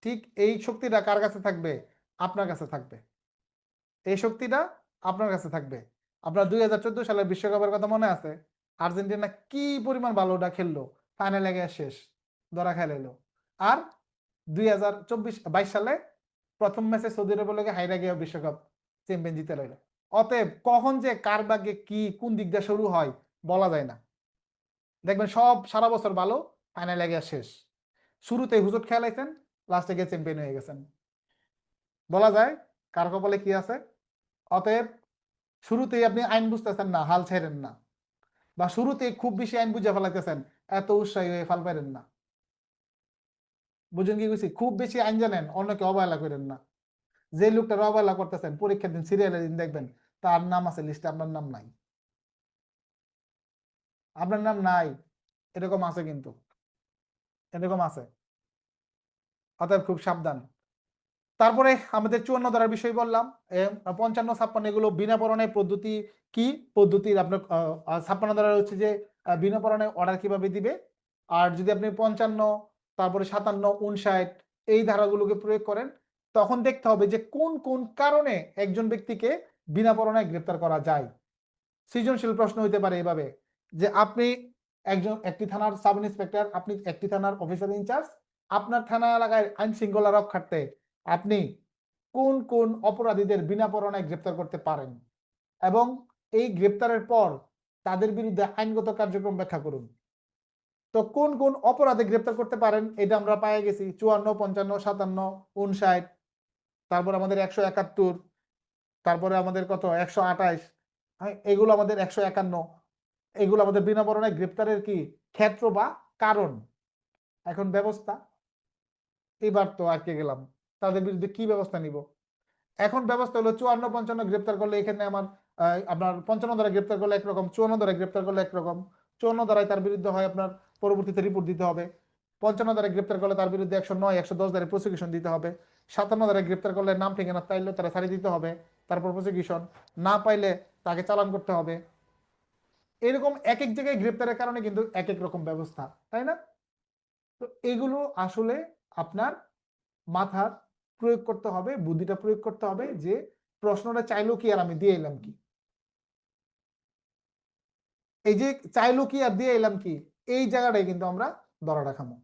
ঠিক এই শক্তিটা কার কাছে থাকবে? আপনার কাছে থাকবে। এই শক্তিটা আপনার কাছে থাকবে। আপনার 2014 সালের বিশ্বকাপের কথা মনে আছে? আর্জেন্টিনা কি পরিমাণ ভালোটা খেললো, ফাইনালে গিয়ে শেষ ধরা খেলাইলো। আর 2022 সালে প্রথম ম্যাচে সৌদি আরবের লগে হাইরা গিয়ে বিশ্বকাপ চ্যাম্পিয়ন জিতে রইল। অতএব কখন যে কার ভাগ্যে কি কোন দিক দিয়ে শুরু হয় বলা যায় না। দেখবেন সব সারা বছর ভালো, ফাইনালে গিয়ে শেষ। শুরুতে হুজুট খেলাইছেন, লাস্টে গিয়ে চ্যাম্পিয়ন হয়ে গেছেন। বলা যায় কার কপালে কি আছে। অতএব শুরুতেই আপনি আইন বুঝতেছেন না, হাল ছেড়েন না, বা শুরুতেই খুব বেশি আইন বুঝে ফেলাইতেছেন, এত উৎসাহী হয়ে ফাল পারেন না। বুঝুন কি কইছি? খুব বেশি আইন জানেন, অন্যকে অবহেলা করেন না। যে লোকটার অবহেলা করতেছেন, পরীক্ষার দিন সিরিয়ালের দিন দেখবেন তার নাম আছে লিস্টে, আপনার নাম নাই। আপনার নাম নাই, এরকম আছে কিন্তু, এরকম আছে। অতএব খুব সাবধান। তারপরে আমাদের 54 ধারার বিষয় বললাম, 55, 56 এগুলো বিনা পরণের পদ্ধতি কি, পদ্ধতির আপনার 56 ধারা হচ্ছে যে বিনা পরণে অর্ডার কিভাবে দিবে। আর যদি আপনি 55, তারপরে 57, 59 এই ধারাগুলোকে প্রয়োগ করেন, তখন দেখতে হবে যে কোন কোন কারণে একজন ব্যক্তিকে বিনা পরণে গ্রেপ্তার করা যায়। সৃজনশীল প্রশ্ন হইতে পারে এভাবে যে আপনি একটি থানার সাব ইন্সপেক্টর, আপনি একটি থানার অফিসার ইনচার্জ, আপনার থানা এলাকায় আইন শৃঙ্খলা রক্ষার্থে আপনি কোন কোন অপরাধীদের বিনা পরোয়ানায় গ্রেপ্তার করতে পারেন, এবং এই গ্রেপ্তারের পর তাদের বিরুদ্ধে আইনগত কার্যক্রম ব্যাখ্যা করুন। তো কোন কোন অপরাধে গ্রেপ্তার করতে পারেন এটা আমরা পেয়ে গেছি 54, 55, 57, 59, তারপর আমাদের 171, তারপরে আমাদের কত 128, এগুলো আমাদের 151, এগুলো আমাদের বিনা পরোয়ানায় গ্রেপ্তারের কি ক্ষেত্র বা কারণ। এখন ব্যবস্থা, এবার তো আটকে গেলাম, তাদের বিরুদ্ধে কি ব্যবস্থা নিব। এখন ব্যবস্থা হলো 54, 55 গ্রেপ্তার করলে এখানে আমার আপনার 55 ধারা গ্রেপ্তার করলে একরকম, 54 ধারা গ্রেপ্তার করলে একরকম। 54 ধারায় তার বিরুদ্ধে হয় আপনার পরবর্তীতে রিপোর্ট দিতে হবে। 55 ধারা গ্রেপ্তার করলে তার বিরুদ্ধে 109, 110 ধারায় প্রসিকিউশন দিতে হবে। 57 ধারায় গ্রেপ্তার করলে নাম ঠিকানা তাইলে তারা ছাড়িয়ে দিতে হবে, তারপর প্রসিকিউশন না পাইলে তাকে চালান করতে হবে। এরকম এক এক জায়গায় গ্রেপ্তারের কারণে কিন্তু এক এক রকম ব্যবস্থা, তাই না? তো এগুলো আসলে আপনার মাথার প্রয়োগ করতে হবে, বুদ্ধিটা প্রয়োগ করতে হবে যে প্রশ্নটা চাইলো কি আর আমি দিয়ে এলাম কি। এই যে চাইলো কি আর দিয়ে এলাম কি, এই জায়গাটাই কিন্তু আমরা ধরাটা খামো,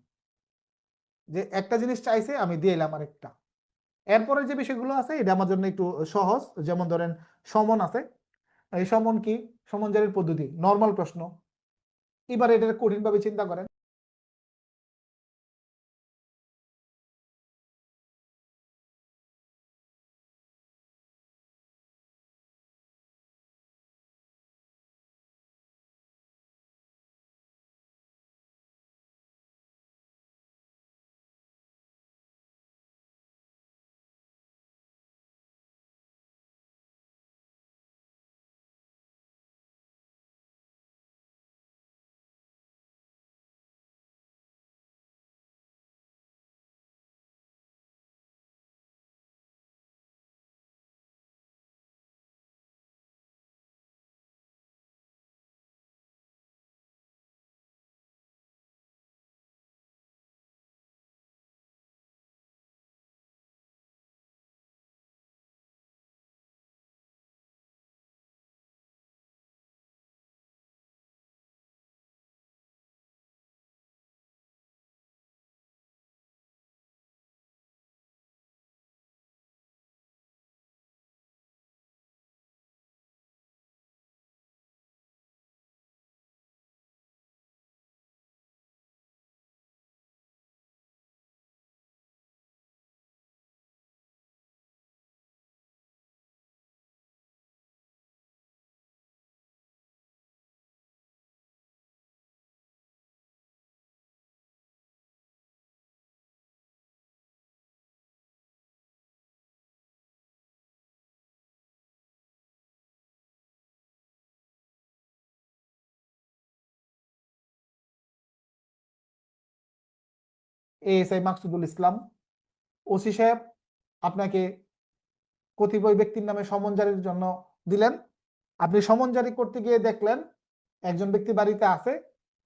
যে একটা জিনিস চাইছে আমি দিয়ে এলাম আরেকটা। এরপরে যে বিষয়গুলো আছে এটা আমার জন্য একটু সহজ, যেমন ধরেন সমন আছে। এই সমন কি, সমন জারির পদ্ধতি নর্মাল প্রশ্ন। এবার এটা কঠিন ভাবে চিন্তা করেন। এএসআই মাকসুদুল ইসলাম, ওসি সাহেব আপনাকে কতিপয় ব্যক্তির নামে সমন জারির জন্য দিলেন। আপনি সমন জারি করতে গিয়ে দেখলেন একজন ব্যক্তি বাড়িতে আছে,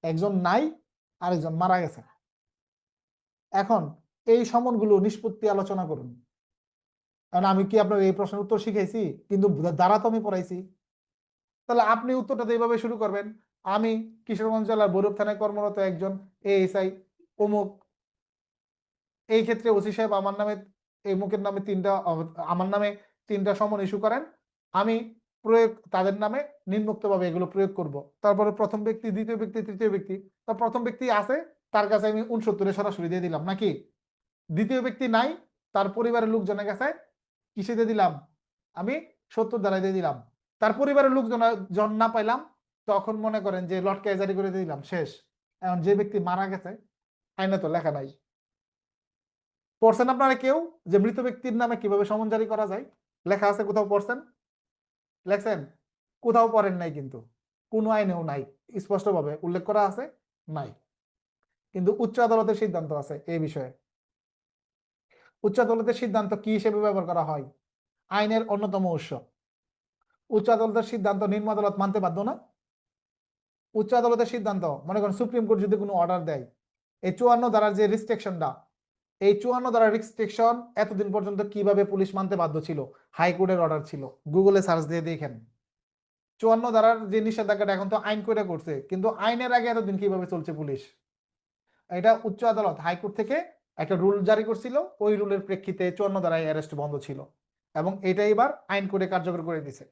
একজন নাই, আরেকজন মারা গেছে। এখন এই সমনগুলো নিষ্পত্তি আলোচনা করুন। কারণ আমি কি আপনার এই প্রশ্নের উত্তর শিখাইছি? কিন্তু দ্বারা তো আমি পড়াইছি। তাহলে আপনি উত্তরটা এইভাবে শুরু করবেন, আমি কিশোরগঞ্জ জেলার ভৈরব থানায় কর্মরত একজন এএসআই অমুক, এই ক্ষেত্রে ওসি সাহেব আমার নামে এই মুখের নামে আমার নামে 3টা সমন ইস্যু করেন, আমি প্রয়োগ তাদের নামে নিম্নোক্তভাবে এগুলো প্রয়োগ করব। তারপরে প্রথম ব্যক্তি, দ্বিতীয় ব্যক্তি, তৃতীয় ব্যক্তি। তো প্রথম ব্যক্তি আছে, তার কাছে আমি 69 সরাসরি দিয়ে দিলাম নাকি? দ্বিতীয় ব্যক্তি নাই, তার পরিবারের লোকজনের কাছে কিসে দিয়ে দিলাম? আমি 70 দ্বারা দিয়ে দিলাম। তার পরিবারের লোকজন জন না পাইলাম, তখন মনে করেন যে লটকে জারি করে দিয়ে দিলাম, শেষ। এখন যে ব্যক্তি মারা গেছে আইনে তো লেখা নাই। পড়ছেন আপনারা কেউ যে মৃত ব্যক্তির নামে কিভাবে সমন জারি করা যায়? লেখা আছে কোথাও পড়ছেন? লেখছেন? কোথাও পড়েন নাই, কিন্তু কোনো আইনেও নাই, স্পষ্টভাবে উল্লেখ করা আছে নাই। কিন্তু উচ্চ আদালতের সিদ্ধান্ত আছে এই বিষয়ে। উচ্চ আদালতের সিদ্ধান্ত কি হিসেবে ব্যবহার করা হয়? আইনের অন্যতম উৎস। উচ্চ আদালতের সিদ্ধান্ত নিম্ন আদালত মানতে বাধ্য না। উচ্চ আদালতের সিদ্ধান্ত, মনে করেন সুপ্রিম কোর্ট যদি কোনো অর্ডার দেয়, এই 54 ধারার যে রেস্ট্রিকশনটা, এই 54 ধারার রেস্ট্রিকশন এতদিন পর্যন্ত কিভাবে পুলিশ মানতে বাধ্য ছিল? হাইকোর্টের অর্ডার ছিল, গুগলে সার্চ দিয়ে দেখেন। 54 ধারার যে নিষেধাজ্ঞাটা এখন তো আইন করে করছে, কিন্তু আইনের আগে এতদিন কিভাবে চলছে পুলিশ? এটা উচ্চ আদালত হাইকোর্ট থেকে একটা রুল জারি করছিল, ওই রুলের প্রেক্ষিতে 54 ধারায় অ্যারেস্ট বন্ধ ছিল, এবং এটা এবার আইন করে কার্যকর করে দিছে।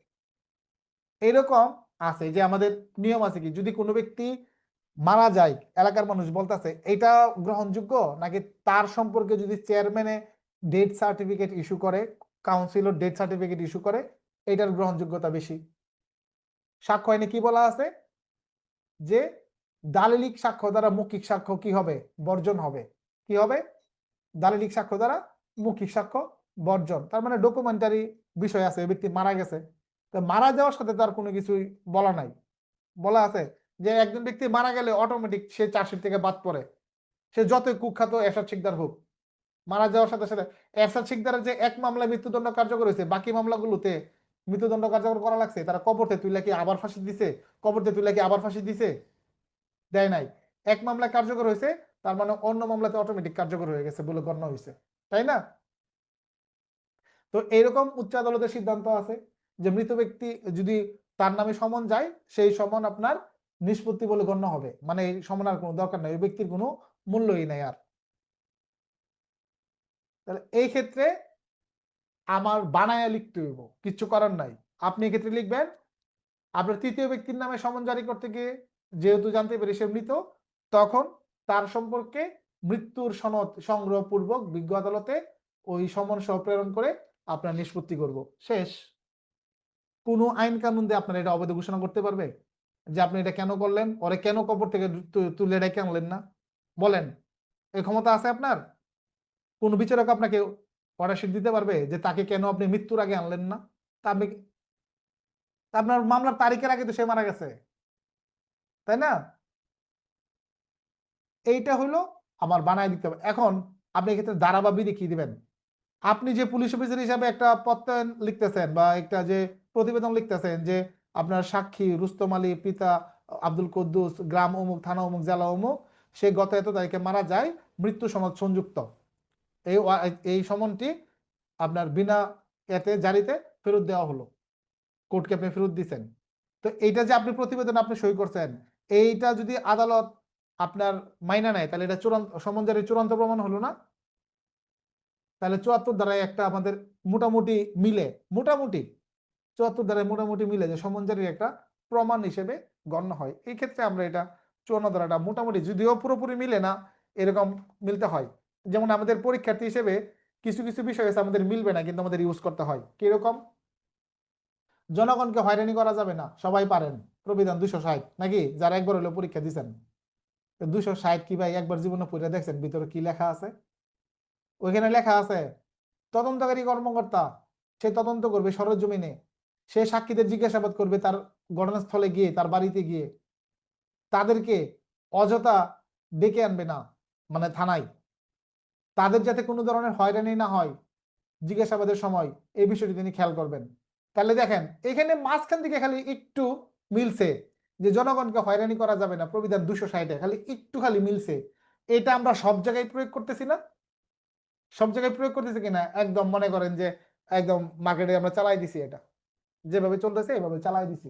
এরকম আছে যে আমাদের নিয়ম আছে কি, যদি কোনো ব্যক্তি মারা যায়, এলাকার মানুষ বলতেছে এটা গ্রহণযোগ্য নাকি তার সম্পর্কে যদি চেয়ারম্যানে ডেথ সার্টিফিকেট ইস্যু করে, কাউন্সিলর ডেথ সার্টিফিকেট ইস্যু করে, এটার গ্রহণযোগ্যতা বেশি। সাক্ষ্য আইনে কি বলা আছে? যে দালিলিক সাক্ষ্য দ্বারা মৌখিক সাক্ষ্য কি হবে? বর্জন হবে। কি হবে? দালিলিক সাক্ষ্য দ্বারা মৌখিক সাক্ষ্য বর্জন। তার মানে ডকুমেন্টারি বিষয় আছে, ব্যক্তি মারা গেছে, তো মারা যাওয়ার সাথে তার কোনো কিছুই বলা নাই। বলা আছে যে একজন ব্যক্তি মারা গেলে অটোমেটিক সে চার্জশিট থেকে বাদ পড়ে, সে যতই কুখ্যাত এরশাদ শিকদার হোক। মারা যাওয়ার সাথে সাথে এরশাদ শিকদারের যে এক মামলায় মৃত্যুদণ্ড কার্যকর হয়েছে, বাকি মামলাগুলোতে মৃত্যুদণ্ড কার্যকর করা লাগছে, তারা কবরতে তুইলা কি আবার ফাঁসি দিছে? কবরতে তুইলা কি আবার ফাঁসি দিছে? দেয় নাই। এক মামলায় কার্যকর হয়েছে, তার মানে অন্য মামলাতে অটোমেটিক কার্যকর হয়ে গেছে বলে গণ্য হয়েছে, তাই না? তো এইরকম উচ্চ আদালতের সিদ্ধান্ত আছে যে মৃত ব্যক্তি যদি তার নামে সমন যায়, সেই সমন আপনার নিষ্পত্তি বলে গণ্য হবে, মানে এই সমন আর কোনো দরকার নাই, ওই ব্যক্তির কোনো মূল্যই নাই আর। তাহলে এই ক্ষেত্রে আমার বানায়া লিখতে হইব, কিচ্ছু করার নাই। আপনি এক্ষেত্রে লিখবেন আপনার তৃতীয় ব্যক্তির নামে সমন জারি করতে গিয়ে যেহেতু জানতে পেরে সে মৃত, তখন তার সম্পর্কে মৃত্যুর সনদ সংগ্রহপূর্বক বিজ্ঞ আদালতে ওই সমন সহ প্রেরণ করে আপনার নিষ্পত্তি করব, শেষ। কোন আইন কানুন দিয়ে আপনার এটা অবৈধ ঘোষণা করতে পারবে যে আপনি এটা কেন করলেন, ওরে কেন কবর থেকে তুলে ডেকে আনলেন না? বলেন, এই ক্ষমতা আছে আপনার? কোন বিচারক আপনাকে অর্ডার দিতে পারবে যে তাকে কেন আপনি মৃত্যুর আগে আনলেন না? তা আপনি, আপনার মামলার তারিখের আগে তো সে মারা গেছে, তাই না? এইটা হলো আমার বানায় দিতে হবে। এখন আপনি এক্ষেত্রে ধারা বা বিধি কি দিবেন? আপনি যে পুলিশ অফিসার হিসাবে একটা প্রত্যয়ন লিখতেছেন বা একটা যে প্রতিবেদন লিখতেছেন যে আপনার সাক্ষী রুস্তম আলী পিতা আব্দুল কুদ্দুস, গ্রাম অমুক, থানা অমুক, জেলা অমুক, সে গত এত তারিখে মারা যায়, মৃত্যু সনদ সংযুক্ত, এই এই সমনটি আপনার বিনা এতে জারিতে ফেরত দেওয়া হলো, কোর্টকে আপনি ফেরত দিচ্ছেন। তো এইটা যে আপনি প্রতিবেদন আপনি সই করছেন, এইটা যদি আদালত আপনার মাইনা নেয়, তাহলে এটা চূড়ান্ত সমন জারির চূড়ান্ত প্রমাণ হলো না? তাহলে 74 দ্বারাই একটা আমাদের মোটামুটি মিলে, মোটামুটি 74 দ্বারাই মোটামুটি মিলে যে সমন জারির একটা প্রমাণ হিসেবে গণ্য হয়। এই ক্ষেত্রে আমরা এটা 54 ধারাটা মোটামুটি, যদিও পুরোপুরি মিলে না, এরকম মিলতে হয়। যেমন আমাদের পরীক্ষার্থী হিসেবে কিছু কিছু বিষয় আছে আমাদের মিলবে না, কিন্তু আমাদের ইউজ করতে হয়। কিরকম? জনগণকে হয়রানি করা যাবে না, সবাই পারেন, প্রবিধান 260 নাকি, যারা একবার হলো পরীক্ষা দিচ্ছেন। 260 কি ভাই একবার জীবনে পড়ে দেখছেন ভিতরে কি লেখা আছে? ওইখানে লেখা আছে তদন্তকারী কর্মকর্তা সে তদন্ত করবে সরেজমিনে, সে সাক্ষীদের জিজ্ঞাসাবাদ করবে তার ঘটনাস্থলে গিয়ে, তার বাড়িতে গিয়ে, তাদেরকে অযথা ডেকে আনবে না মানে থানায়, তাদের যাতে কোনো ধরনের হয়রানি না হয় জিজ্ঞাসাবাদের সময়, এই বিষয়টি তিনি খেয়াল করবেন। তাহলে দেখেন এখানে মাঝখান থেকে খালি একটু মিলছে যে জনগণকে হয়রানি করা যাবে না, প্রবিধান 260 খালি একটু খালি মিলছে। এটা আমরা সব জায়গায় প্রয়োগ করতেছি না? সব জায়গায় প্রয়োগ করতেছি কিনা? একদম মনে করেন যে একদম মার্কেটে আমরা চালাই দিছি, এটা যেভাবে চলতেছে এভাবে চালাই দিছি।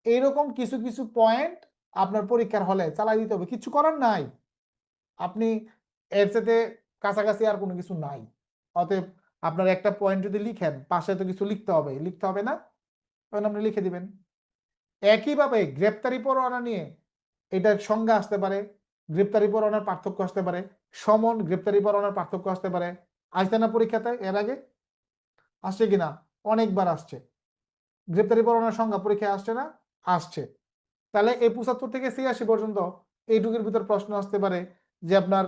এইরকম কিছু কিছু পয়েন্ট আপনার পরীক্ষার হলে চালাই দিতে হবে, কিছু করার নাই। আপনি এর সাথে কাছাকাছি আর কোনো কিছু নাই। অতএব আপনার একটা পয়েন্ট যদি লিখেন, পাশে তো কিছু লিখতে হবে না? তখন আপনি লিখে দিবেন। একইভাবে গ্রেপ্তারি পরোয়ানা নিয়ে এটার সংজ্ঞা আসতে পারে, গ্রেপ্তারি পরোয়ানার পার্থক্য আসতে পারে, সমন গ্রেপ্তারি পরোয়ানার পার্থক্য আসতে পারে। আসছে না পরীক্ষাতে এর আগে? আসছে কিনা? অনেকবার আসছে। গ্রেপ্তারি পরোয়ানার সংজ্ঞা পরীক্ষায় আসছে না? আসছে। তাহলে এই 75 থেকে 86 পর্যন্ত এইটুকুর ভিতর প্রশ্ন আসতে পারে যে আপনার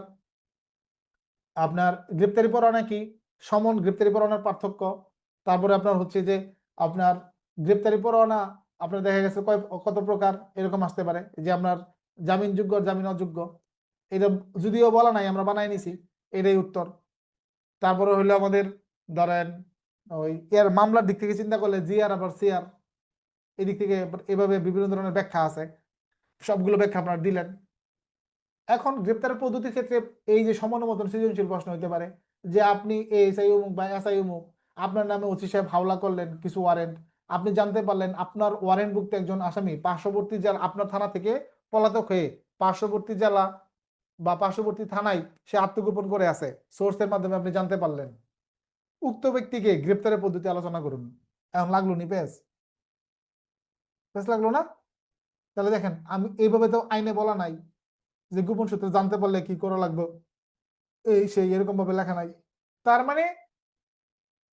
আপনার গ্রেপ্তারি পরোয়ানা কি, সমন গ্রেপ্তারি পরোয়ানার পার্থক্য, তারপরে আপনার হচ্ছে যে আপনার গ্রেপ্তারি পরোয়ানা আপনার দেখা গেছে কত প্রকার, এরকম আসতে পারে যে আপনার জামিনযোগ্য জামিন অযোগ্য। এটা যদিও বলা নাই, আমরা বানাই নিছি, এটাই উত্তর। তারপরে হইলো আমাদের ধরেন ওই এর মামলার দিক থেকে চিন্তা করলে জিআর আবার সিআর, এদিক থেকে এভাবে বিভিন্ন ধরনের ব্যাখ্যা আছে, সবগুলো ব্যাখ্যা আপনার দিলেন। এখন গ্রেপ্তারের পদ্ধতির ক্ষেত্রে এই যে সমানুমতন সৃজনশীল প্রশ্ন হতে পারে যে আপনি এএসআই অমুক বা এসআই অমুক, আপনার নামে ওসি সাহেব হাওলা করলেন কিছু ওয়ারেন্ট, আপনি জানতে পারলেন আপনার ওয়ারেন্টভুক্ত একজন আসামি পার্শ্ববর্তী জেলা, আপনার থানা থেকে পলাতক হয়ে পার্শ্ববর্তী জেলা বা পার্শ্ববর্তী থানায় সে আত্মগোপন করে আছে, সোর্সের মাধ্যমে আপনি জানতে পারলেন। উক্ত ব্যক্তিকে গ্রেপ্তারের পদ্ধতি আলোচনা করুন। এখন লাগলো নি পেস? পেস লাগলো না? তাহলে দেখেন আমি এইভাবে তো আইনে বলা নাই যে গোপন সূত্রে জানতে পারলে কি করা লাগবে, এই সেই এরকম ভাবে লেখা নাই। তার মানে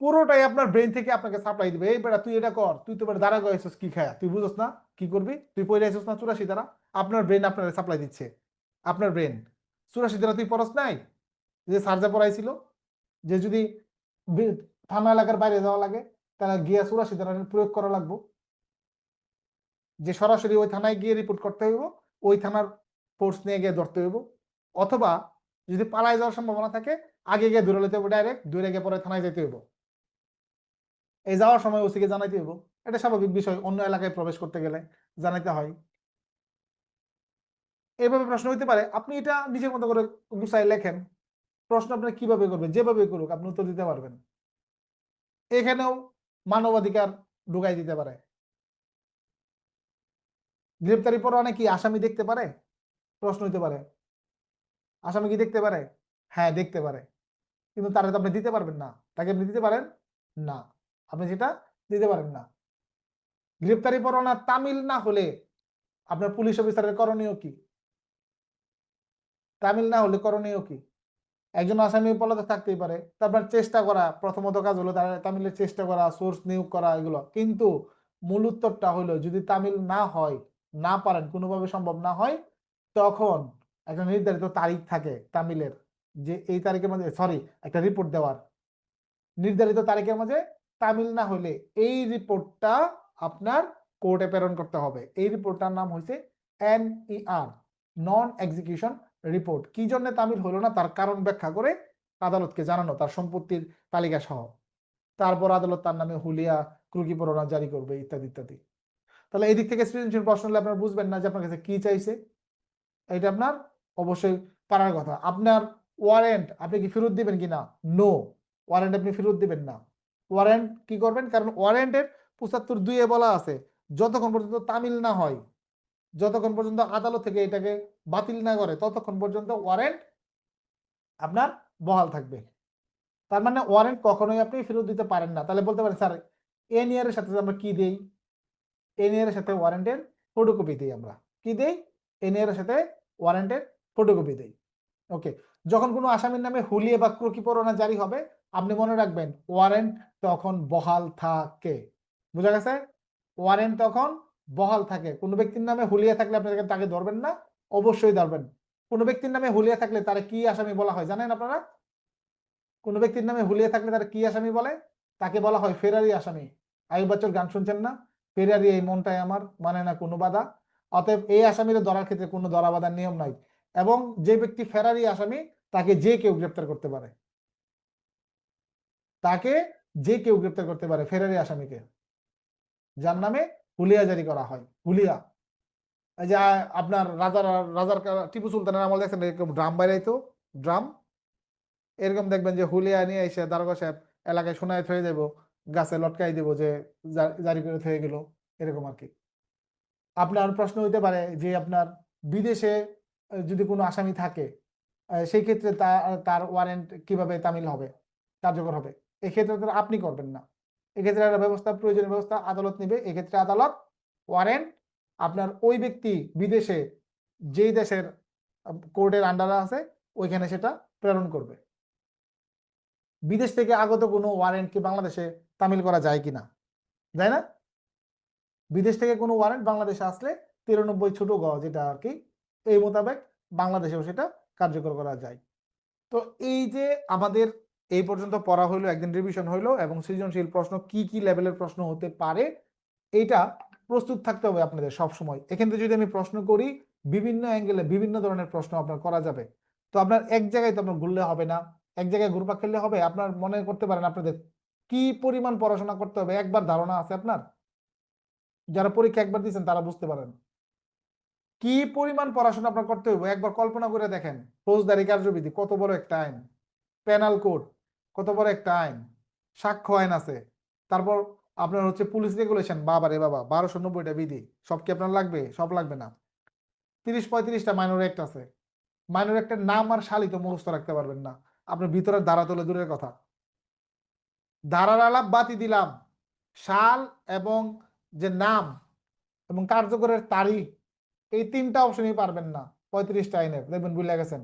পুরোটাই আপনার ব্রেন থেকে আপনাকে সাপ্লাই দিবে, এই বেটা তুই এটা কর, তুই তো বেটা দাঁড়া গেছিস কি খায়া, তুই বুঝছ না কি করবি, তুই পড়ে আছিস না 84 দ্বারা। আপনার ব্রেন আপনার সাপ্লাই দিচ্ছে, আপনার ব্রেন 84 দ্বারা তুই পড়স নাই যে সার্জা পড়াইছিল যে যদি থানা এলাকার বাইরে যাওয়া লাগে তাহলে গিয়া 84 দ্বারা প্রয়োগ করা লাগবে, যে সরাসরি ওই থানায় গিয়ে রিপোর্ট করতে হইব, ওই থানার ফোর্স নিয়ে গিয়ে ধরতে হইব, অথবা যদি পালায় যাওয়ার সম্ভাবনা থাকে আগে গিয়ে ধরে লইতে হবে, ডাইরেক্ট ধরে গিয়ে পরে থানায় যেতে হইব, এই যাওয়ার সময় ওসিকে জানাইতে হইব। এটা স্বাভাবিক বিষয়, অন্য এলাকায় প্রবেশ করতে গেলে জানাইতে হয়। এইভাবে প্রশ্ন হইতে পারে, আপনি এটা নিজের মতো করে গুছাই লেখেন, প্রশ্ন আপনি কিভাবে করবেন যেভাবে করুক আপনি উত্তর দিতে পারবেন। এখানেও মানবাধিকার ঢুকাই দিতে পারে। গ্রেপ্তারি পরোয়ানা কি আসামি দেখতে পারে? প্রশ্ন হইতে পারে, আসামি কি দেখতে পারে? হ্যাঁ দেখতে পারে, কিন্তু তারা তো আপনি দিতে পারবেন না। তাকে আপনি দিতে পারেন না, আপনি সেটা দিতে পারেন না। গ্রেপ্তারি পরোয়ানা তামিল না হলে আপনার পুলিশ অফিসারের করণীয় কি? তামিল না হলে করণীয় কি? একজন আসামি পলাতক থাকতেই পারে, তারপর চেষ্টা করা, প্রথমত কাজ হলো তার তামিলের চেষ্টা করা, সোর্স নিয়োগ করা, এগুলো। কিন্তু মূল উত্তরটা হলো যদি তামিল না হয়, না পারেন, কোনোভাবে সম্ভব না হয়, তখন একটা নির্ধারিত তারিখ থাকে তামিলের, যে এই তারিখের মধ্যে সরি একটা রিপোর্ট দেওয়ার নির্ধারিত তারিখের মাঝে তামিল না হলে এই রিপোর্টটা আপনার কোর্টে প্রেরণ করতে হবে। এই রিপোর্টটার নাম হয়েছে NER, নন এক্সিকিউশন রিপোর্ট। কি জন্য তামিল হলো না তার কারণ ব্যাখ্যা করে আদালতকে জানানো, তার সম্পত্তির তালিকা সহ। তারপর আদালত তার নামে হুলিয়া ক্রুকি পরোয়ানা জারি করবে, ইত্যাদি ইত্যাদি। তাহলে এই দিক থেকে সৃজনশীল প্রশ্ন হলে আপনার বুঝবেন না যে আপনার কাছে কি চাইছে, এটা আপনার অবশ্যই পারার কথা। আপনার ওয়ারেন্ট আপনি কি ফেরত দিবেন কিনা? নো, ওয়ারেন্ট আপনি ফেরত দিবেন না। ওয়ারেন্ট কি করবেন, কারণ ওয়ারেন্টের 75(2) বলা আছে যতক্ষণ পর্যন্ত তামিল না হয়, যতক্ষণ পর্যন্ত আদালত থেকে এটাকে বাতিল না করে, ততক্ষণ পর্যন্ত ওয়ারেন্ট আপনার বহাল থাকবে। তার মানে ওয়ারেন্ট কখনোই আপনি ফেরত দিতে পারেন না। তাহলে বলতে পারেন স্যার NER এর সাথে আমরা কি দেই? NER এর সাথে ওয়ারেন্টের ফটোকপি দিই। আমরা কি দেই? NER এর সাথে ওয়ারেন্টের ফটোকপি দেই। ওকে, যখন কোনো আসামির নামে হুলিয়ে বা ক্রোকি পরোয়ানা জারি হবে, আপনি মনে রাখবেন ওয়ারেন্ট তখন বহাল থাকে। বুঝা গেছে? ওয়ারেন্ট তখন বহাল থাকে। কোনো ব্যক্তির নামে হুলিয়া থাকলে আপনি তাকে ধরবেন না? অবশ্যই ধরবেন। কোনো ব্যক্তির নামে হুলিয়া থাকলে তারা কি আসামি বলা হয় জানেন আপনারা? কোনো ব্যক্তির নামে হুলিয়া থাকলে তারা কি আসামি বলে? তাকে বলা হয় ফেরারি আসামি। আইয়ুব বাচ্চুর গান শুনছেন না? ফেরারি এই মনটাই আমার, মানে না কোনো বাধা। অতএব এই আসামিরা ধরার ক্ষেত্রে কোনো ধরা বাঁধার নিয়ম নাই। এবং যে ব্যক্তি ফেরারি আসামি তাকে যে কেউ গ্রেপ্তার করতে পারে, তাকে যে কেউ গ্রেপ্তার করতে পারে ফেরারি আসামিকে, যার নামে হুলিয়া জারি করা হয়। হুলিয়া, এই যে আপনার রাজার টিপু সুলতানের আমল দেখছেন এরকম ড্রাম বাইরাইতো, ড্রাম, এরকম দেখবেন যে হুলিয়া নিয়ে এসে দারোগা সাহেব এলাকায় শোনায় থয়ে যাবো, গাছে লটকাই দিব যে জারি করে থয়ে গেল, এরকম আর কি। আপনার প্রশ্ন হইতে পারে যে আপনার বিদেশে যদি কোনো আসামি থাকে, সেই ক্ষেত্রে তার ওয়ারেন্ট কিভাবে তামিল হবে, কার্যকর হবে। এক্ষেত্রে তো আপনি করবেন না, এক্ষেত্রে একটা ব্যবস্থা, প্রয়োজনীয় ব্যবস্থা আদালত নিবে। এক্ষেত্রে আদালত ওয়ারেন্ট আপনার ওই ব্যক্তি বিদেশে যেই দেশের কোর্টের আন্ডারে আছে ওইখানে সেটা প্রেরণ করবে। বিদেশ থেকে আগত কোনো ওয়ারেন্ট কি বাংলাদেশে তামিল করা যায় কিনা? যায় না। বিদেশ থেকে কোনো ওয়ারেন্ট বাংলাদেশে আসলে 93 ছোট গ যেটা আর কি, এই মোতাবেক বাংলাদেশেও সেটা কার্যকর করা যায়। তো এই যে আমাদের এই পর্যন্ত পড়া হইলো, একদিন রিভিশন হইলো, এবং সৃজনশীল প্রশ্ন কি কি লেভেলের প্রশ্ন হতে পারে এইটা প্রস্তুত থাকতে হবে আপনাদের সব সময়। এখান থেকে যদি আমি প্রশ্ন করি, বিভিন্ন অ্যাঙ্গেলে বিভিন্ন ধরনের প্রশ্ন আপনার করা যাবে। তো আপনার এক জায়গায় তো আপনার ঘুরলে হবে না, এক জায়গায় ঘুরপাক খেললে হবে। আপনার মনে করতে পারেন আপনাদের কি পরিমাণ পড়াশোনা করতে হবে, একবার ধারণা আছে আপনার? যারা পরীক্ষা একবার দিয়েছেন তারা বুঝতে পারেন কি পরিমাণ পড়াশোনা আপনার করতে হবে। একবার কল্পনা করে দেখেন, ফৌজদারি কার্যবিধি কত বড় একটা আইন, পেনাল কোড কত বড় একটা আইন, সাক্ষ্য আইন আছে, তারপর আপনার হচ্ছে পুলিশ রেগুলেশন, বাবা রে বাবা, 1290টা বিধি, সব কি আপনার লাগবে? সব লাগবে না। 30-35টা মাইনর অ্যাক্ট আছে। মাইনর অ্যাক্টের নাম আর সালি তো মুখস্থ রাখতে পারবেন না, আপনার ভিতরের ধারা তোলে দূরের কথা। ধারার আলাপ বাতি দিলাম, সাল এবং যে নাম এবং কার্যকরের তারিখ, এই 3টা অপশনই পারবেন না 35টা আইনের, দেখবেন ভুলে গেছেন।